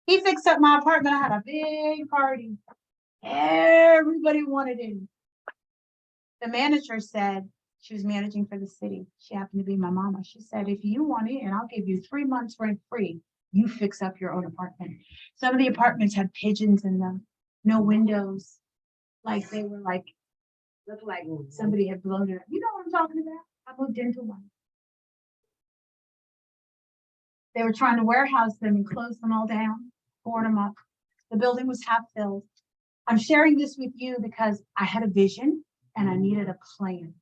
He fixed up my apartment. I had a big party. Everybody wanted in. The manager said, she was managing for the city. She happened to be my mama. She said, if you want in, I'll give you 3 months rent free. You fix up your own apartment. Some of the apartments had pigeons in them, no windows. Like they were like, looked like somebody had blown it up. You know what I'm talking about? I moved into one. They were trying to warehouse them and close them all down, board them up. The building was half filled. I'm sharing this with you because I had a vision and I needed a plan.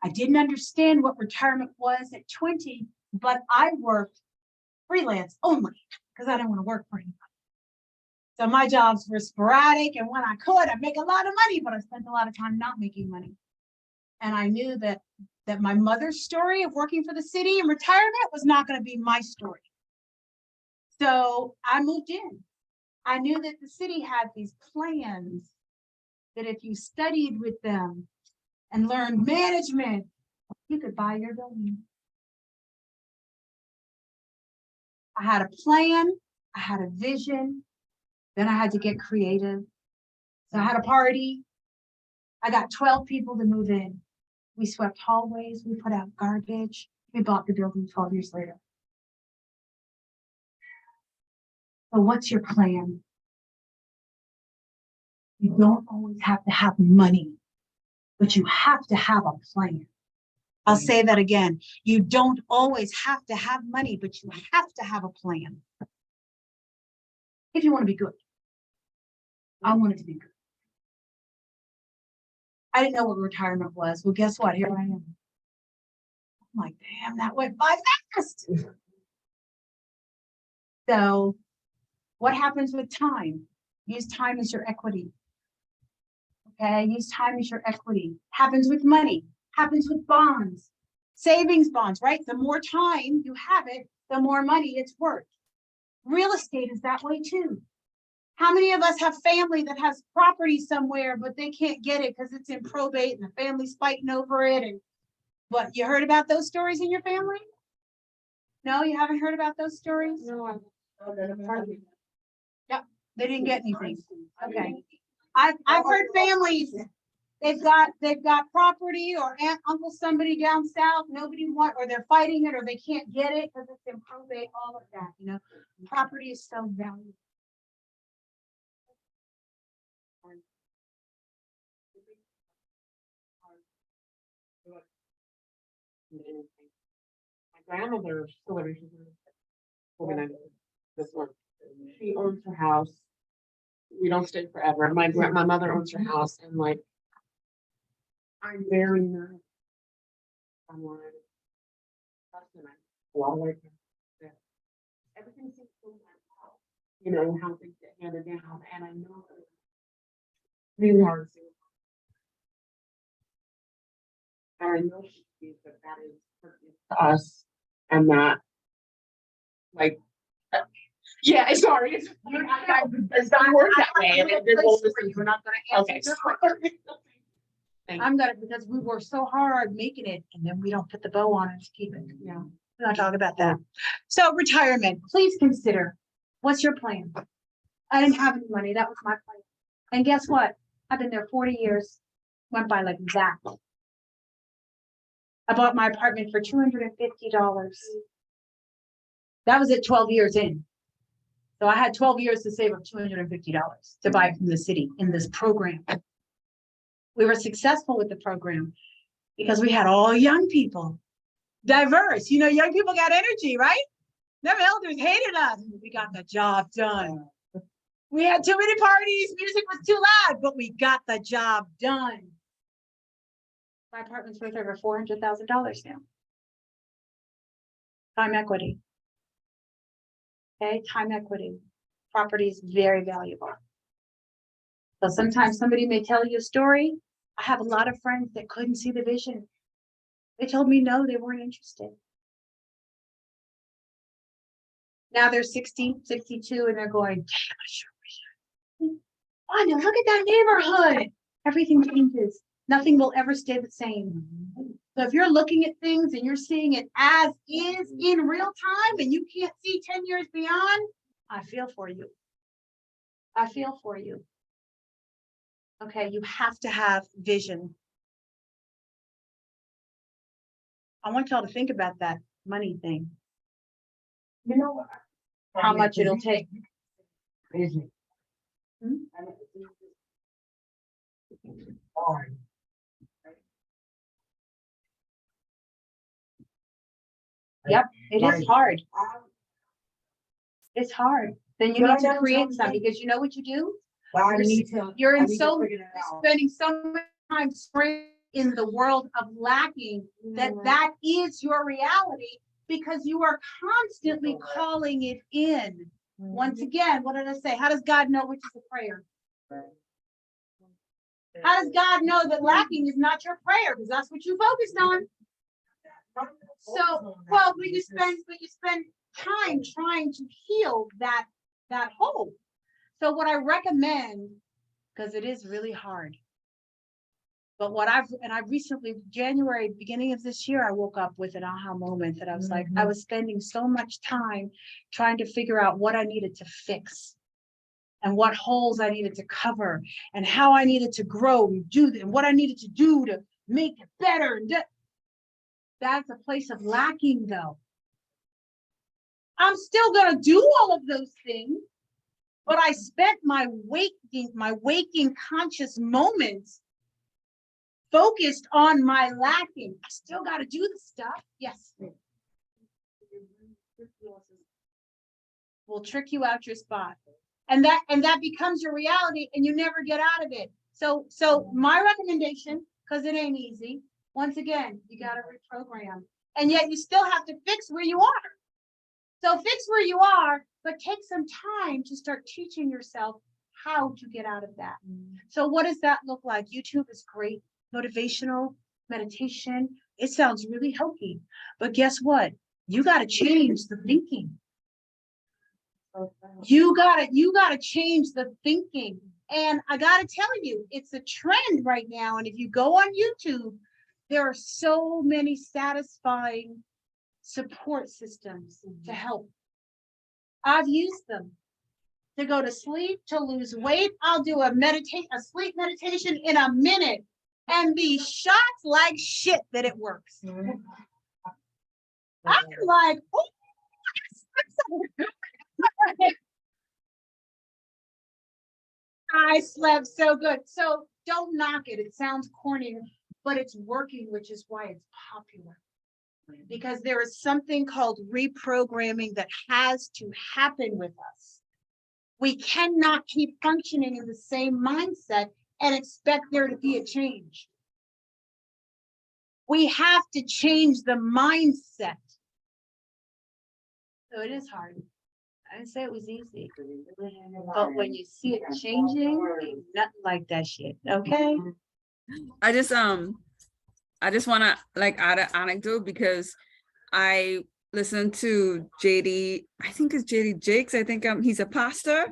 I didn't understand what retirement was at 20, but I worked freelance only because I didn't want to work for anybody. So my jobs were sporadic, and when I could, I'd make a lot of money, but I spent a lot of time not making money. And I knew that my mother's story of working for the city and retirement was not going to be my story. So I moved in. I knew that the city had these plans that if you studied with them and learned management, you could buy your building. I had a plan, I had a vision, then I had to get creative. So I had a party. I got 12 people to move in. We swept hallways, we put out garbage. We bought the building 12 years later. So what's your plan? You don't always have to have money, but you have to have a plan. I'll say that again. You don't always have to have money, but you have to have a plan. If you want to be good. I wanted to be good. I didn't know what retirement was. Well, guess what? Here I am. I'm like, damn, that went by fast. So what happens with time? Use time as your equity. Okay, use time as your equity. Happens with money, happens with bonds, savings bonds, right? The more time you have it, the more money it's worth. Real estate is that way too. How many of us have family that has property somewhere, but they can't get it because it's in probate and the family's fighting over it? And what, you heard about those stories in your family? No, you haven't heard about those stories? No. Yep, they didn't get anything. Okay. I've heard families, they've got property or aunt, uncle, somebody down south, nobody want, or they're fighting it, or they can't get it because it's in probate, all of that, you know. Property is so valuable. My grandmother still everything. This one. she owns her house. We don't stay forever. My mother owns her house and like, I'm very nervous. I'm like, a lot of like, everything seems so well, you know, how things get handed down, and I know that it's really hard to. And I know she sees that that is pertinent to us, and that, like, yeah, sorry, it's not work that way. And it didn't hold this in- We're not gonna Okay, answer. sorry. Thank you. I'm gonna, because we worked so hard making it and then we don't put the bow on it to keep it. Yeah. We're not talking about that. So retirement, please consider, what's your plan? I didn't have any money. That was my plan. And guess what? I've been there 40 years. Went by like that. I bought my apartment for $250. That was at 12 years in. So I had 12 years to save up $250 to buy it from the city in this program. We were successful with the program because we had all young people, diverse. You know, young people got energy, right? Them elders hated us. We got the job done. We had too many parties. Music was too loud, but we got the job done. My apartment's worth over $400,000 now. Time equity. Okay, time equity. Property is very valuable. So sometimes somebody may tell you a story. I have a lot of friends that couldn't see the vision. They told me no, they weren't interested. Now they're 60, 62, and they're going, damn, I sure wish I. Wanda, look at that neighborhood. Everything changes. Nothing will ever stay the same. So if you're looking at things and you're seeing it as is in real time and you can't see 10 years beyond, I feel for you. I feel for you. Okay, you have to have vision. I want y'all to think about that money thing, You know what? how much it'll take. Vision. Hmm? And it's hard. Yep, it is hard. Um, It's hard. Then you But I need to never create told some you. because you know what you do? But I You're need to. You're I in need to so, figure you're it out. spending so much time spraying in the world of lacking that that is your reality because you are constantly calling it in. Once again, what did I say? How does God know which is a prayer? How does God know that lacking is not your prayer? Because that's what you focused on. So, well, but you spend time trying to heal that hole. So what I recommend, because it is really hard. But what I've recently, January, beginning of this year, I woke up with an aha moment that I was like, I was spending so much time trying to figure out what I needed to fix and what holes I needed to cover and how I needed to grow and do and what I needed to do to make it better. That's a place of lacking though. I'm still gonna do all of those things, but I spent my waking conscious moments focused on my lacking. I still got to do the stuff. Yes. Will trick you out your spot. And that becomes your reality and you never get out of it. So my recommendation, because it ain't easy, once again, you got to reprogram. And yet you still have to fix where you are. So fix where you are, but take some time to start teaching yourself how to get out of that. So what does that look like? YouTube is great. Motivational meditation. It sounds really hokey, but guess what? You got to change the thinking. You gotta change the thinking. And I gotta tell you, it's a trend right now. And if you go on YouTube, there are so many satisfying support systems to help. I've used them to go to sleep, to lose weight. I'll do a sleep meditation in a minute and be shocked like shit that it works. I'm like, oh, I slept so good. So don't knock it. It sounds corny, but it's working, which is why it's popular. Because there is something called reprogramming that has to happen with us. We cannot keep functioning in the same mindset and expect there to be a change. We have to change the mindset. So it is hard. I didn't say it was easy, but when you see it changing, ain't nothing like that shit, okay? I just wanna like add an anecdote because I listened to JD, I think it's JD Jakes. I think he's a pastor.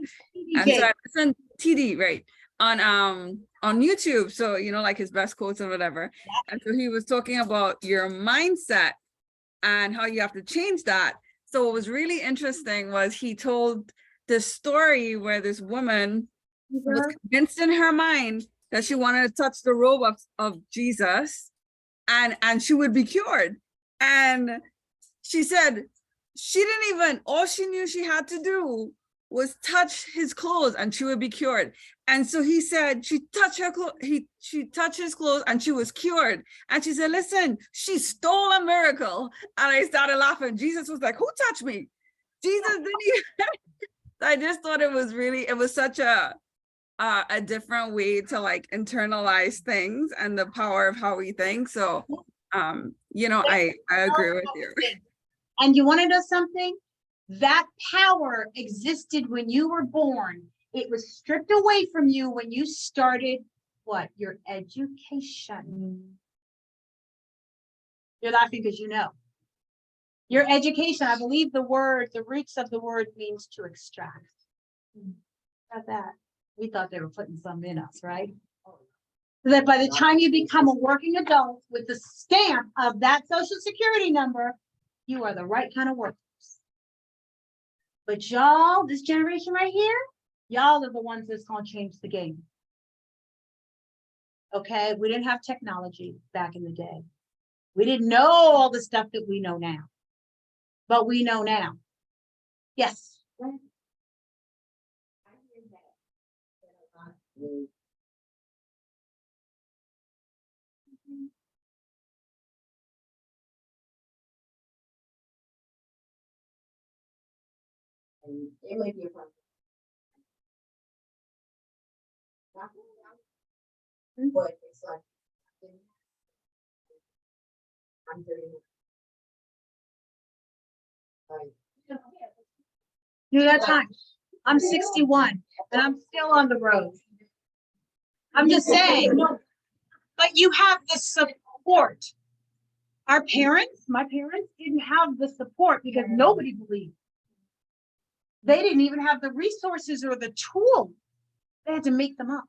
And so I listened TD, right, on YouTube. So you know, like his best quotes or whatever. And so he was talking about your mindset and how you have to change that. So what was really interesting was he told this story where this woman was convinced in her mind that she wanted to touch the robe of Jesus and she would be cured. And she said she didn't even, all she knew she had to do was touch his clothes and she would be cured. And so he said she touched her clothes, she touched his clothes and she was cured. And she said, listen, she stole a miracle. And I started laughing. Jesus was like, who touched me? Jesus didn't even. I just thought it was such a different way to like internalize things and the power of how we think. So you know, I agree with you. And you want to know something? That power existed when you were born. It was stripped away from you when you started what? Your education. You're laughing because you know. Your education, I believe the roots of the word means to extract. Got that? We thought they were putting some in us, right? So that by the time you become a working adult with the stamp of that social security number, you are the right kind of workers. But y'all, this generation right here, y'all are the ones that's gonna change the game. Okay, we didn't have technology back in the day. We didn't know all the stuff that we know now. But we know now. Yes. And it may be a problem. But it's like, I'm doing it. Like, You got time. I'm 61 and I'm still on the road. I'm just saying, but you have the support. Our parents, my parents didn't have the support because nobody believed. They didn't even have the resources or the tools. They had to make them up.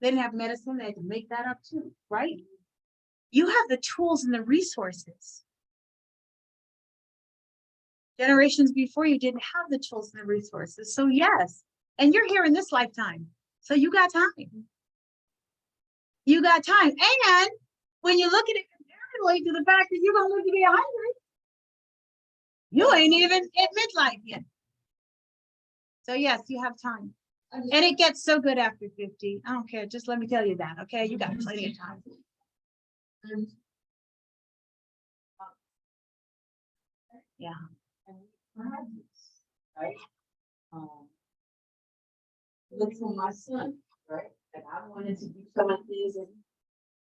They didn't have medicine. They had to make that up too, right? You have the tools and the resources. Generations before you didn't have the tools and the resources. So yes, and you're here in this lifetime. So you got time. You got time. And when you look at it comparatively to the fact that you're gonna live to be 100, you ain't even at midlife yet. So yes, you have time. And it gets so good after 50. I don't care. Just let me tell you that. Okay, you got plenty of time. Yeah. right? Look for my son, right? And I wanted to do some of these,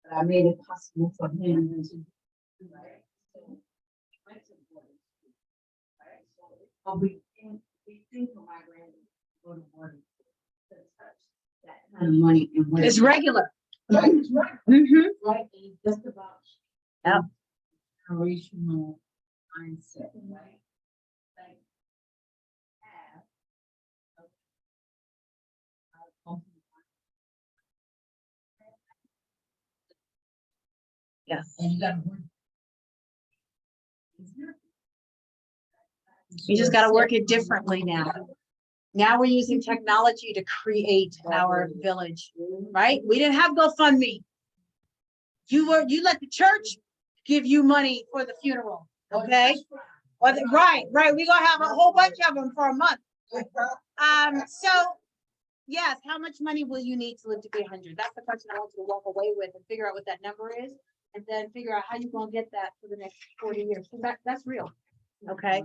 but I made it possible for him to do, right? So he went to boarding school, right? So, but we think for my granddaughter to go to boarding school to touch that kind of money and money. It's regular. Right, it's right. Mhm. Right, and it's just about. Yep. Generational mindset, right? Like, have. Yes. And you gotta work. You just got to work it differently now. Now we're using technology to create our village, right? We didn't have GoFundMe. You let the church give you money for the funeral, okay? Right. We're gonna have a whole bunch of them for a month. So yes, how much money will you need to live to be 100? That's the question I want you to walk away with and figure out what that number is, and then figure out how you're gonna get that for the next 40 years. So that's real, okay?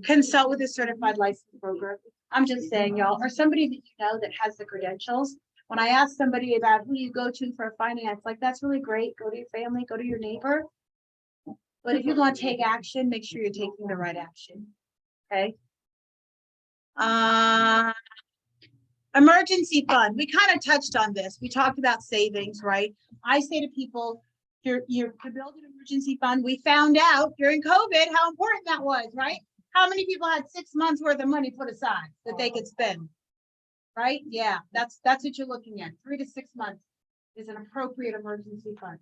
consult with a certified licensed broker. I'm just saying, y'all, or somebody that you know that has the credentials. When I ask somebody about who you go to for finance, like, that's really great. Go to your family, go to your neighbor. But if you're going to take action, make sure you're taking the right action. Okay. Emergency fund. We kind of touched on this. We talked about savings, right? I say to people, you're to build an emergency fund. We found out during COVID how important that was, right? How many people had 6 months worth of money put aside that they could spend? Right? Yeah, that's what you're looking at. 3 to 6 months is an appropriate emergency fund.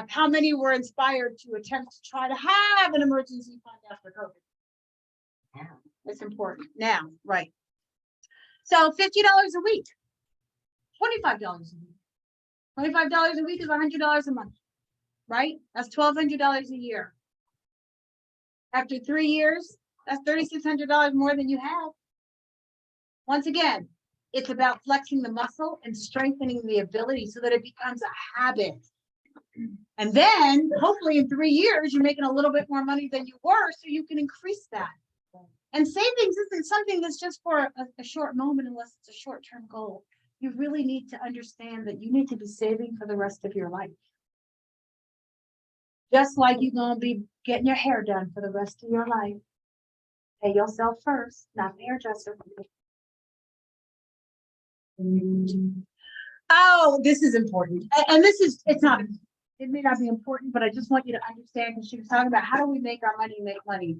How many were inspired to attempt to try to have an emergency fund after COVID? It's important now, right? So $50 a week, $25 a week. $25 a week is $100 a month, right? That's $1,200 a year. After 3 years, that's $3,600 more than you have. Once again, it's about flexing the muscle and strengthening the ability so that it becomes a habit. And then hopefully in 3 years, you're making a little bit more money than you were, so you can increase that. And savings isn't something that's just for a short moment unless it's a short-term goal. You really need to understand that you need to be saving for the rest of your life. Just like you're going to be getting your hair done for the rest of your life. Pay yourself first, not the hairdresser. Oh, this is important. And this is, it may not be important, but I just want you to understand, because she was talking about how do we make our money make money?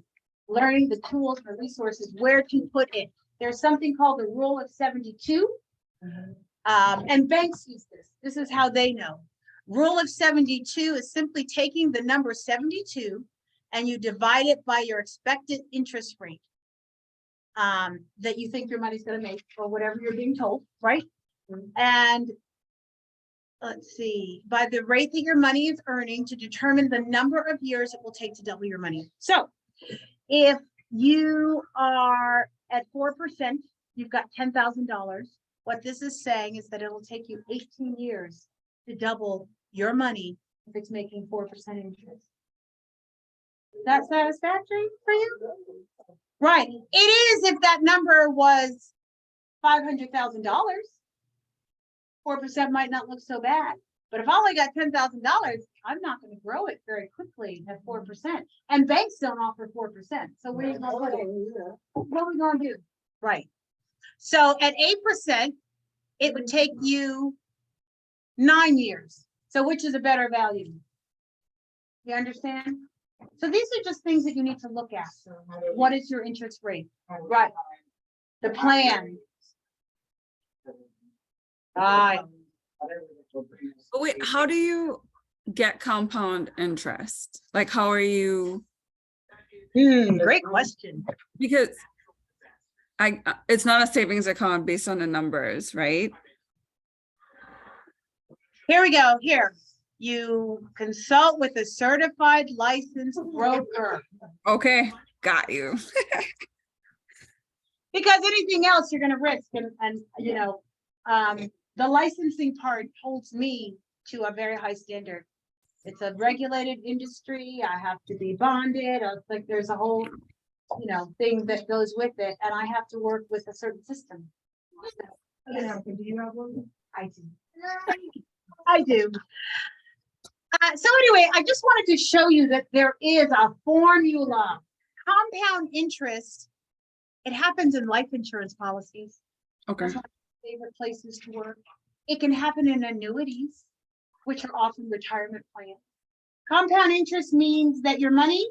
Learning the tools and resources, where to put it. There's something called the rule of 72. And banks use this. This is how they know. Rule of 72 is simply taking the number 72 and you divide it by your expected interest rate that you think your money's going to make, or whatever you're being told, right? And let's see, by the rate that your money is earning to determine the number of years it will take to double your money. So if you are at 4%, you've got $10,000. What this is saying is that it'll take you 18 years to double your money if it's making 4% interest. Is that satisfactory for you? Right. It is if that number was $500,000. 4% might not look so bad. But if I only got $10,000, I'm not going to grow it very quickly at 4%. And banks don't offer 4%. So where are you going to put it? What are we going to do? Right. So at 8%, it would take you 9 years. So which is a better value? You understand? So these are just things that you need to look at. What is your interest rate? Right. The plan. Right. But wait, how do you get compound interest? Like, how are you? Great question. Because it's not a savings account based on the numbers, right? Here we go. Here, you consult with a certified licensed broker. Okay, got you. Because anything else you're going to risk, and you know, the licensing part holds me to a very high standard. It's a regulated industry. I have to be bonded. Like there's a whole, you know, thing that goes with it, and I have to work with a certain system. Do you have one? I do. I do. So anyway, I just wanted to show you that there is a formula. Compound interest. It happens in life insurance policies. Okay. That's one of my favorite places to work. It can happen in annuities, which are often retirement plans. Compound interest means that your money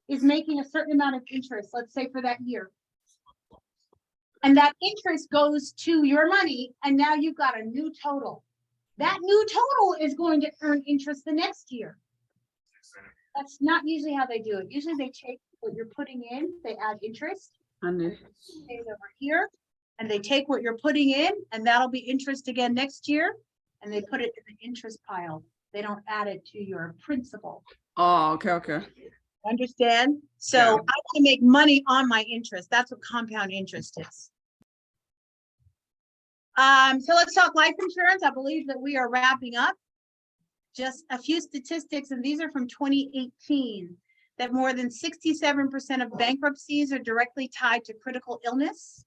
is making a certain amount of interest, let's say for that year. And that interest goes to your money, and now you've got a new total. That new total is going to earn interest the next year. That's not usually how they do it. Usually they take what you're putting in, they add interest. Over here, and they take what you're putting in, and that'll be interest again next year, and they put it in the interest pile. They don't add it to your principal. Oh, okay. Understand? So Yeah. I want to make money on my interest. That's what compound interest is. So let's talk life insurance. I believe that we are wrapping up. Just a few statistics, and these are from 2018. that more than 67% of bankruptcies are directly tied to critical illness,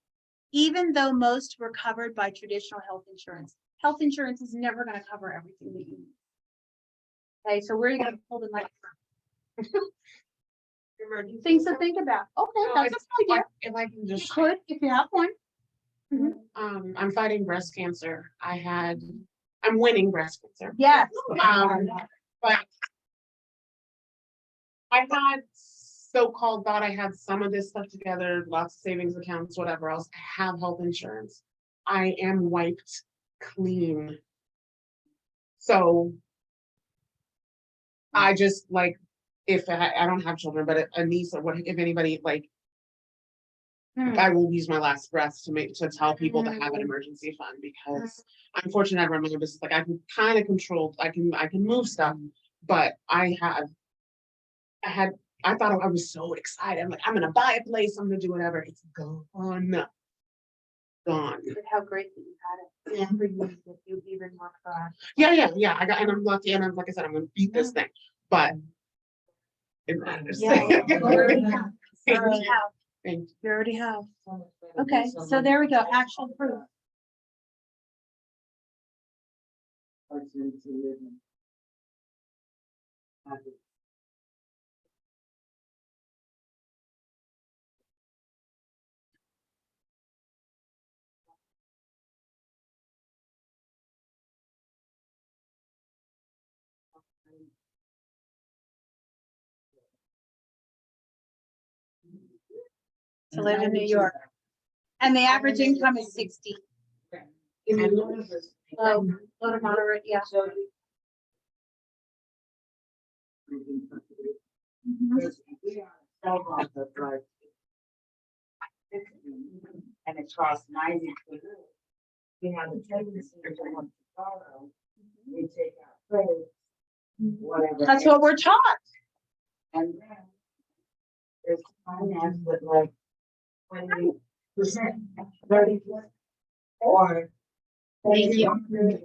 even though most were covered by traditional health insurance. Health insurance is never going to cover everything that you need. Okay, so where are you going to pull the money from? Things to think about. Okay, that's a good idea. If I can You just, could, if you have one. I'm fighting breast cancer. I'm winning breast cancer. Yes. But I had so-called thought I had some of this stuff together, lots of savings accounts, whatever else. I have health insurance. I am wiped clean. So I just like, if I don't have children, but a niece or what, if anybody like, I will use my last breath to tell people to have an emergency fund, because I'm fortunate I run my own business. Like I can kind of control, I can move stuff, but I thought I was so excited. I'm like, I'm gonna buy a place, I'm gonna do whatever. It's gone. Gone. Look how great that you had it. Yeah, for you, that you even work for. Yeah. And I'm lucky, and I'm like I said, I'm gonna beat this thing, but it matters. Yeah. You already have. You Thank already you. have. Thank you. You already have. Okay, so there we go, actual proof. To live in New York. And the average income is 60. Low to moderate, yeah. And it costs 90. We have a tendency to want to borrow. We take out credit, whatever. That's what we're taught. And then there's finance with like 20%, 30%, or. Thank you.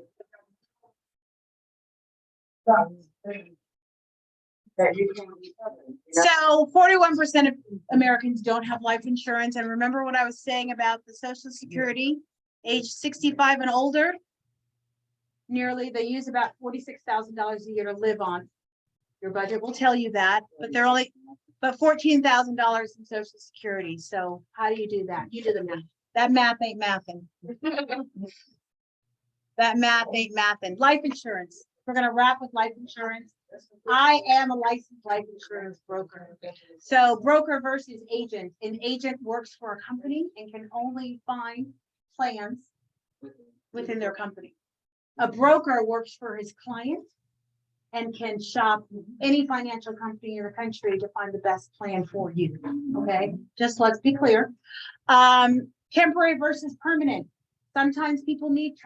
That you can be covered. So 41% of Americans don't have life insurance. And remember what I was saying about the Social Security, age 65 and older? Nearly, they use about $46,000 a year to live on. Your budget will tell you that, but they're only, but $14,000 in Social Security. So how do you do that? You do the math. That math ain't mathing. That math ain't mathing. Life insurance. We're gonna wrap with life insurance. I am a licensed life insurance broker. So broker versus agent. An agent works for a company and can only find plans within their company. A broker works for his client and can shop any financial company in the country to find the best plan for you. Okay, just let's be clear. Temporary versus permanent. Sometimes people need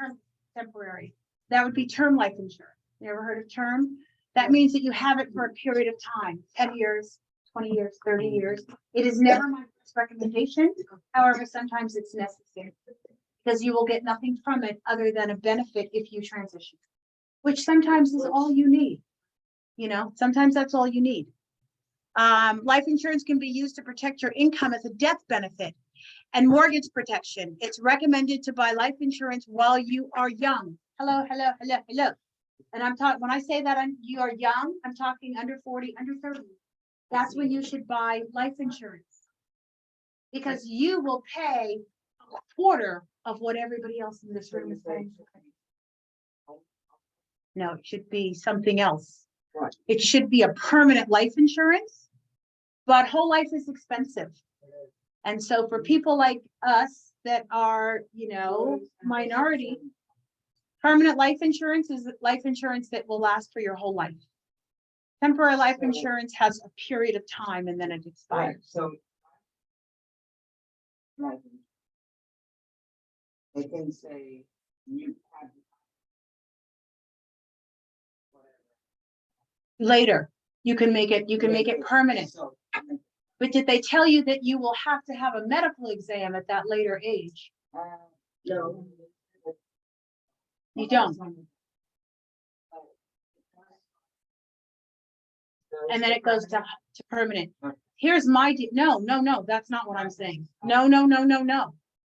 temporary. That would be term life insurance. You ever heard of term? That means that you have it for a period of time, 10 years, 20 years, 30 years. It is never my first recommendation. However, sometimes it's necessary because you will get nothing from it other than a benefit if you transition, which sometimes is all you need. You know, sometimes that's all you need. Life insurance can be used to protect your income as a death benefit and mortgage protection. It's recommended to buy life insurance while you are young. Hello. And I'm talking, when I say that you are young, I'm talking under 40, under 30. That's when you should buy life insurance. Because you will pay a quarter of what everybody else in this room is paying. No, it should be something else. Right. It should be a permanent life insurance, but whole life is expensive. And so for people like us that are, you know, minority, permanent life insurance is life insurance that will last for your whole life. Temporary life insurance has a period of time and then it expires. So. They can say you have. Later, you can make it permanent. So, But did they tell you that you will have to have a medical exam at that later age? no. You don't. and then it goes to permanent. Here's my, no, that's not what I'm saying. No.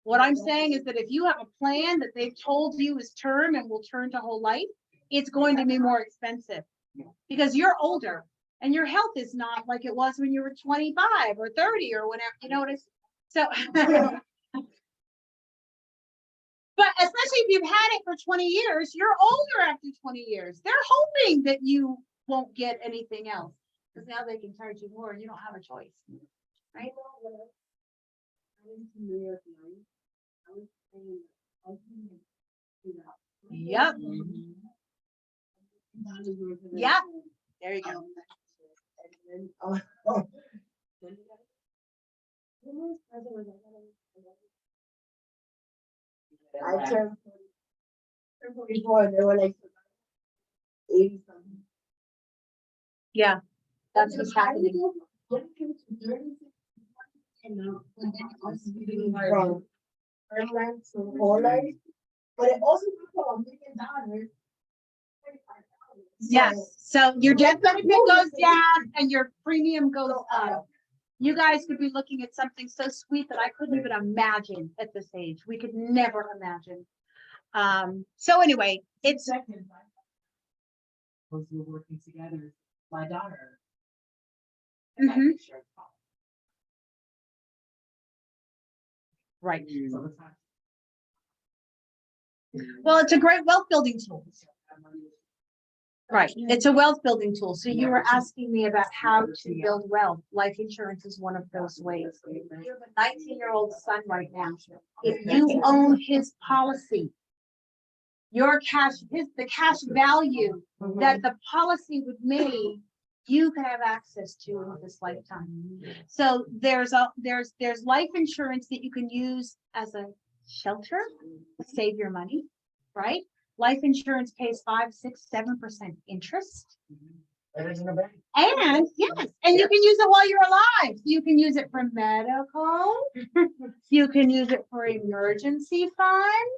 What I'm saying is that if you have a plan that they've told you is term and will turn to whole life, it's going to be more expensive. Because you're older and your health is not like it was when you were 25 or 30 or whatever, you know what it's, so. But especially if you've had it for 20 years, you're older after 20 years. They're hoping that you won't get anything else. Because now they can charge you more and you don't have a choice. Right? Yep. Yeah. There you go. I turned 44 and they were like 80 something. Yeah. That's what's happening. From Ireland to whole life, but it also comes from $1 million. Yes. So your death benefit goes down and your premium goes up. You guys could be looking at something so sweet that I couldn't even imagine at this age. We could never imagine. So anyway, it's We're working together, my daughter. Mhm. Right. Well, it's a great wealth building tool. Right. It's a wealth building tool. So you were asking me about how to build wealth. Life insurance is one of those ways. You have a 19-year-old son right now. If you own his policy, your cash, the cash value that the policy would make, you can have access to in this lifetime. So there's life insurance that you can use as a shelter to save your money, right? Life insurance pays 5, 6, 7% interest. And yes, and you can use it while you're alive. You can use it for medical. You can use it for emergency fund.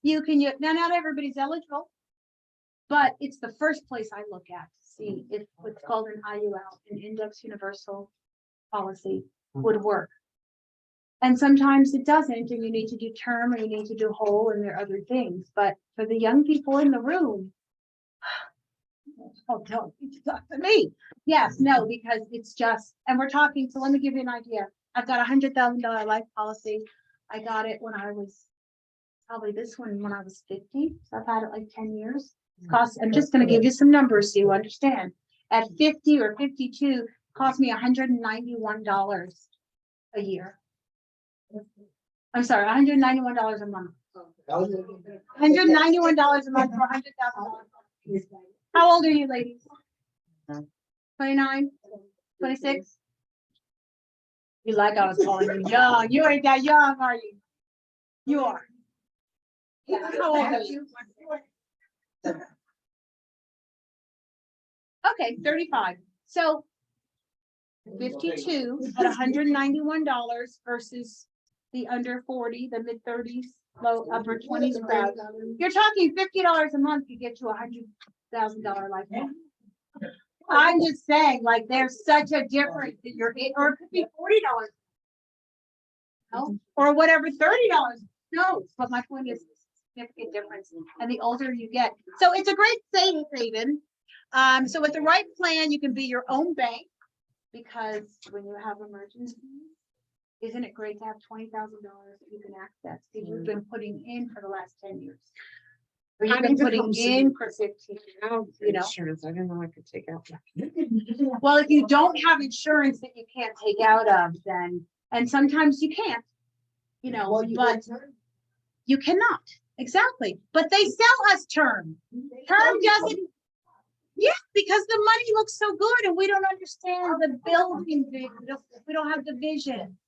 You can use, now not everybody's eligible, but it's the first place I look at to see if what's called an IUL, an index universal policy, would work. And sometimes it doesn't, and you need to do term, or you need to do whole, and there are other things. But for the young people in the room, oh, don't talk to me. Yes, no, because it's just, and we're talking. So let me give you an idea. I've got $100,000 life policy. I got it when I was probably this one when I was 50. So I've had it like 10 years. Cost. I'm just going to give you some numbers so you understand. At 50 or 52, cost me $191 a year. I'm sorry, $191 a month. $191 a month for $100,000. How old are you, ladies? 29, 26? You like I was calling you young. You ain't that young, are you? You are. Yeah, how old are you? Okay, 35. So 52 at $191 versus the under 40, the mid 30s, low upper 20s crowd. You're talking $50 a month, you get to $100,000 life plan. I'm just saying, like, there's such a difference that you're, or it could be $40. No, or whatever, $30. No, but my point is significant difference. And the older you get. So it's a great savings haven. So with the right plan, you can be your own bank, because when you have emergencies, isn't it great to have $20,000 that you can access that you've been putting in for the last 10 years? Or you've been putting in for 15 years, you know? Insurance, I didn't know I could take out. Well, if you don't have insurance that you can't take out of, then, and sometimes you can't, you know, but you cannot. Exactly. But they sell us term. Term doesn't. Yeah, because the money looks so good and we don't understand the building. We don't have the vision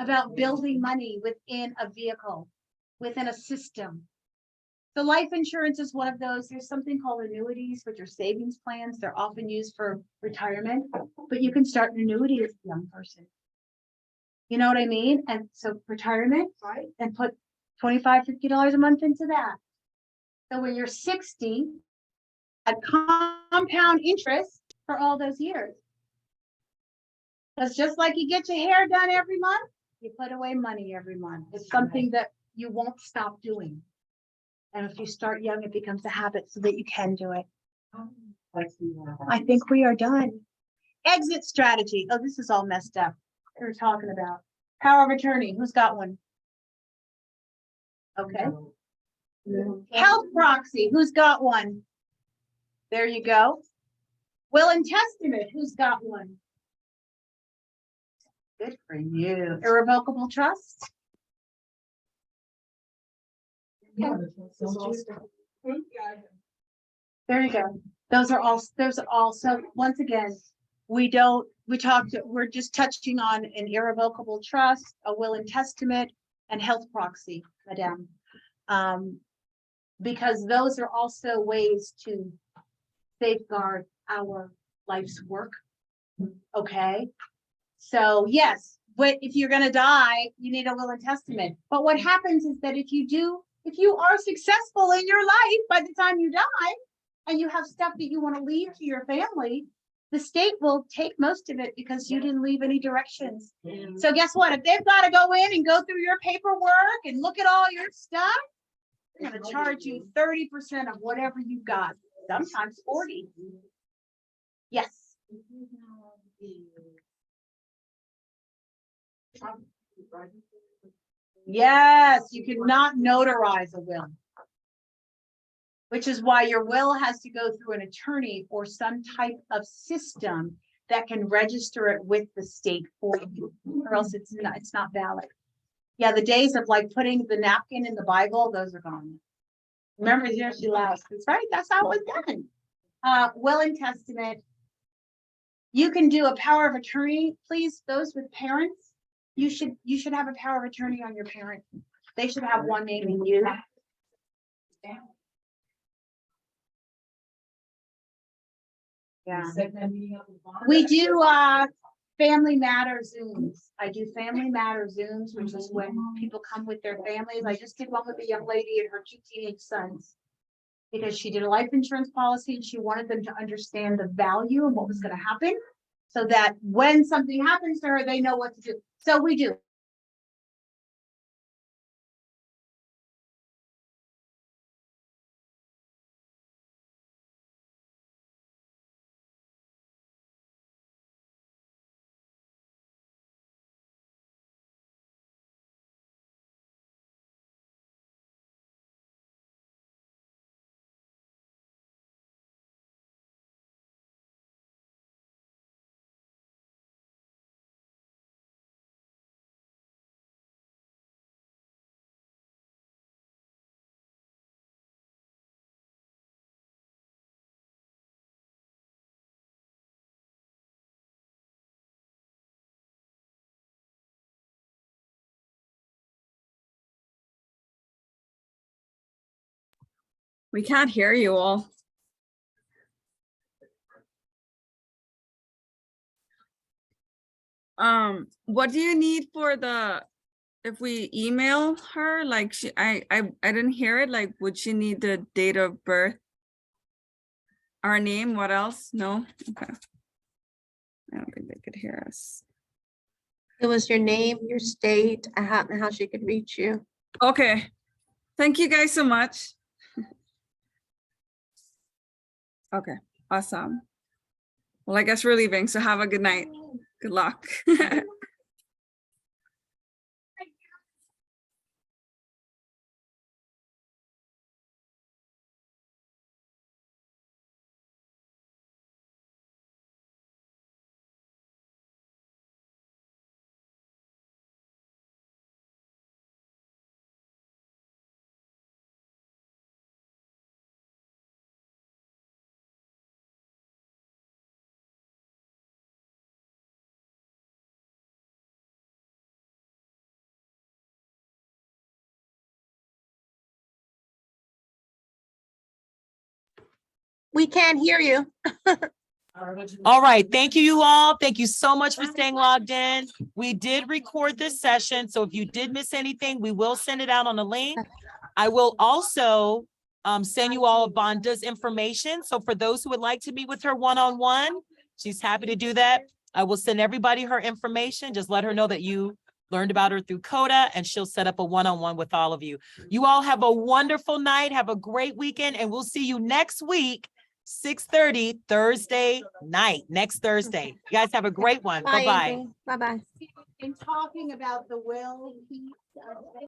about building money within a vehicle, within a system. So life insurance is one of those. There's something called annuities, which are savings plans. They're often used for retirement, but you can start an annuity as a young person. You know what I mean? And so retirement, right? And put $25, $50 a month into that. So when you're 60, at compound interest for all those years. Because just like you get your hair done every month, you put away money every month. It's something that you won't stop doing. And if you start young, it becomes a habit so that you can do it. I think we are done. Exit strategy. Oh, this is all messed up. We were talking about power of attorney. Who's got one? Okay. Health proxy. Who's got one? There you go. Will and testament. Who's got one? Good for you. Irrevocable trust. There you go. Those are all, so once again, we're just touching on an irrevocable trust, a will and testament, and health proxy, madam. Because those are also ways to safeguard our life's work. Okay, so yes, but if you're gonna die, you need a will and testament. But what happens is that if you are successful in your life by the time you die, and you have stuff that you want to leave to your family, the state will take most of it because you didn't leave any directions. So guess what? If they've got to go in and go through your paperwork and look at all your stuff, they're going to charge you 30% of whatever you got, sometimes 40. Yes. Yes, you cannot notarize a will. Which is why your will has to go through an attorney or some type of system that can register it with the state for you, or else it's not valid. Yeah, the days of like putting the napkin in the Bible, those are gone. Remember, here she laughs. That's right. That's how it was done. Will and testament. You can do a power of attorney. Please, those with parents, you should have a power of attorney on your parent. They should have one naming you. Yeah. We do family matter Zooms. I do family matter Zooms, which is when people come with their families. I just did one with a young lady and her 2 teenage sons. Because she did a life insurance policy and she wanted them to understand the value and what was going to happen. So that when something happens to her, they know what to do. So we do. We can't hear you all. What do you need for if we email her? Like I didn't hear it. Like, would she need the date of birth? Our name, what else? No? Okay. I don't think they could hear us. It was your name, your state, and how she could reach you. Okay. Thank you guys so much. Okay, awesome. Well, I guess we're leaving, so have a good night. Good luck. We can't hear you. All right. Thank you all. Thank you so much for staying logged in. We did record this session. So if you did miss anything, we will send it out on a link. I will also send you all Vanda's information. So for those who would like to meet with her one-on-one, She's happy to do that. I will send everybody her information. Just let her know that you learned about her through Kota, and she'll set up a one-on-one with all of you. You all have a wonderful night. Have a great weekend, and we'll see you next week, 6:30 Thursday night, next Thursday. You guys have a great one. Bye, Bye-bye. Anthony. Bye-bye. In talking about the will piece,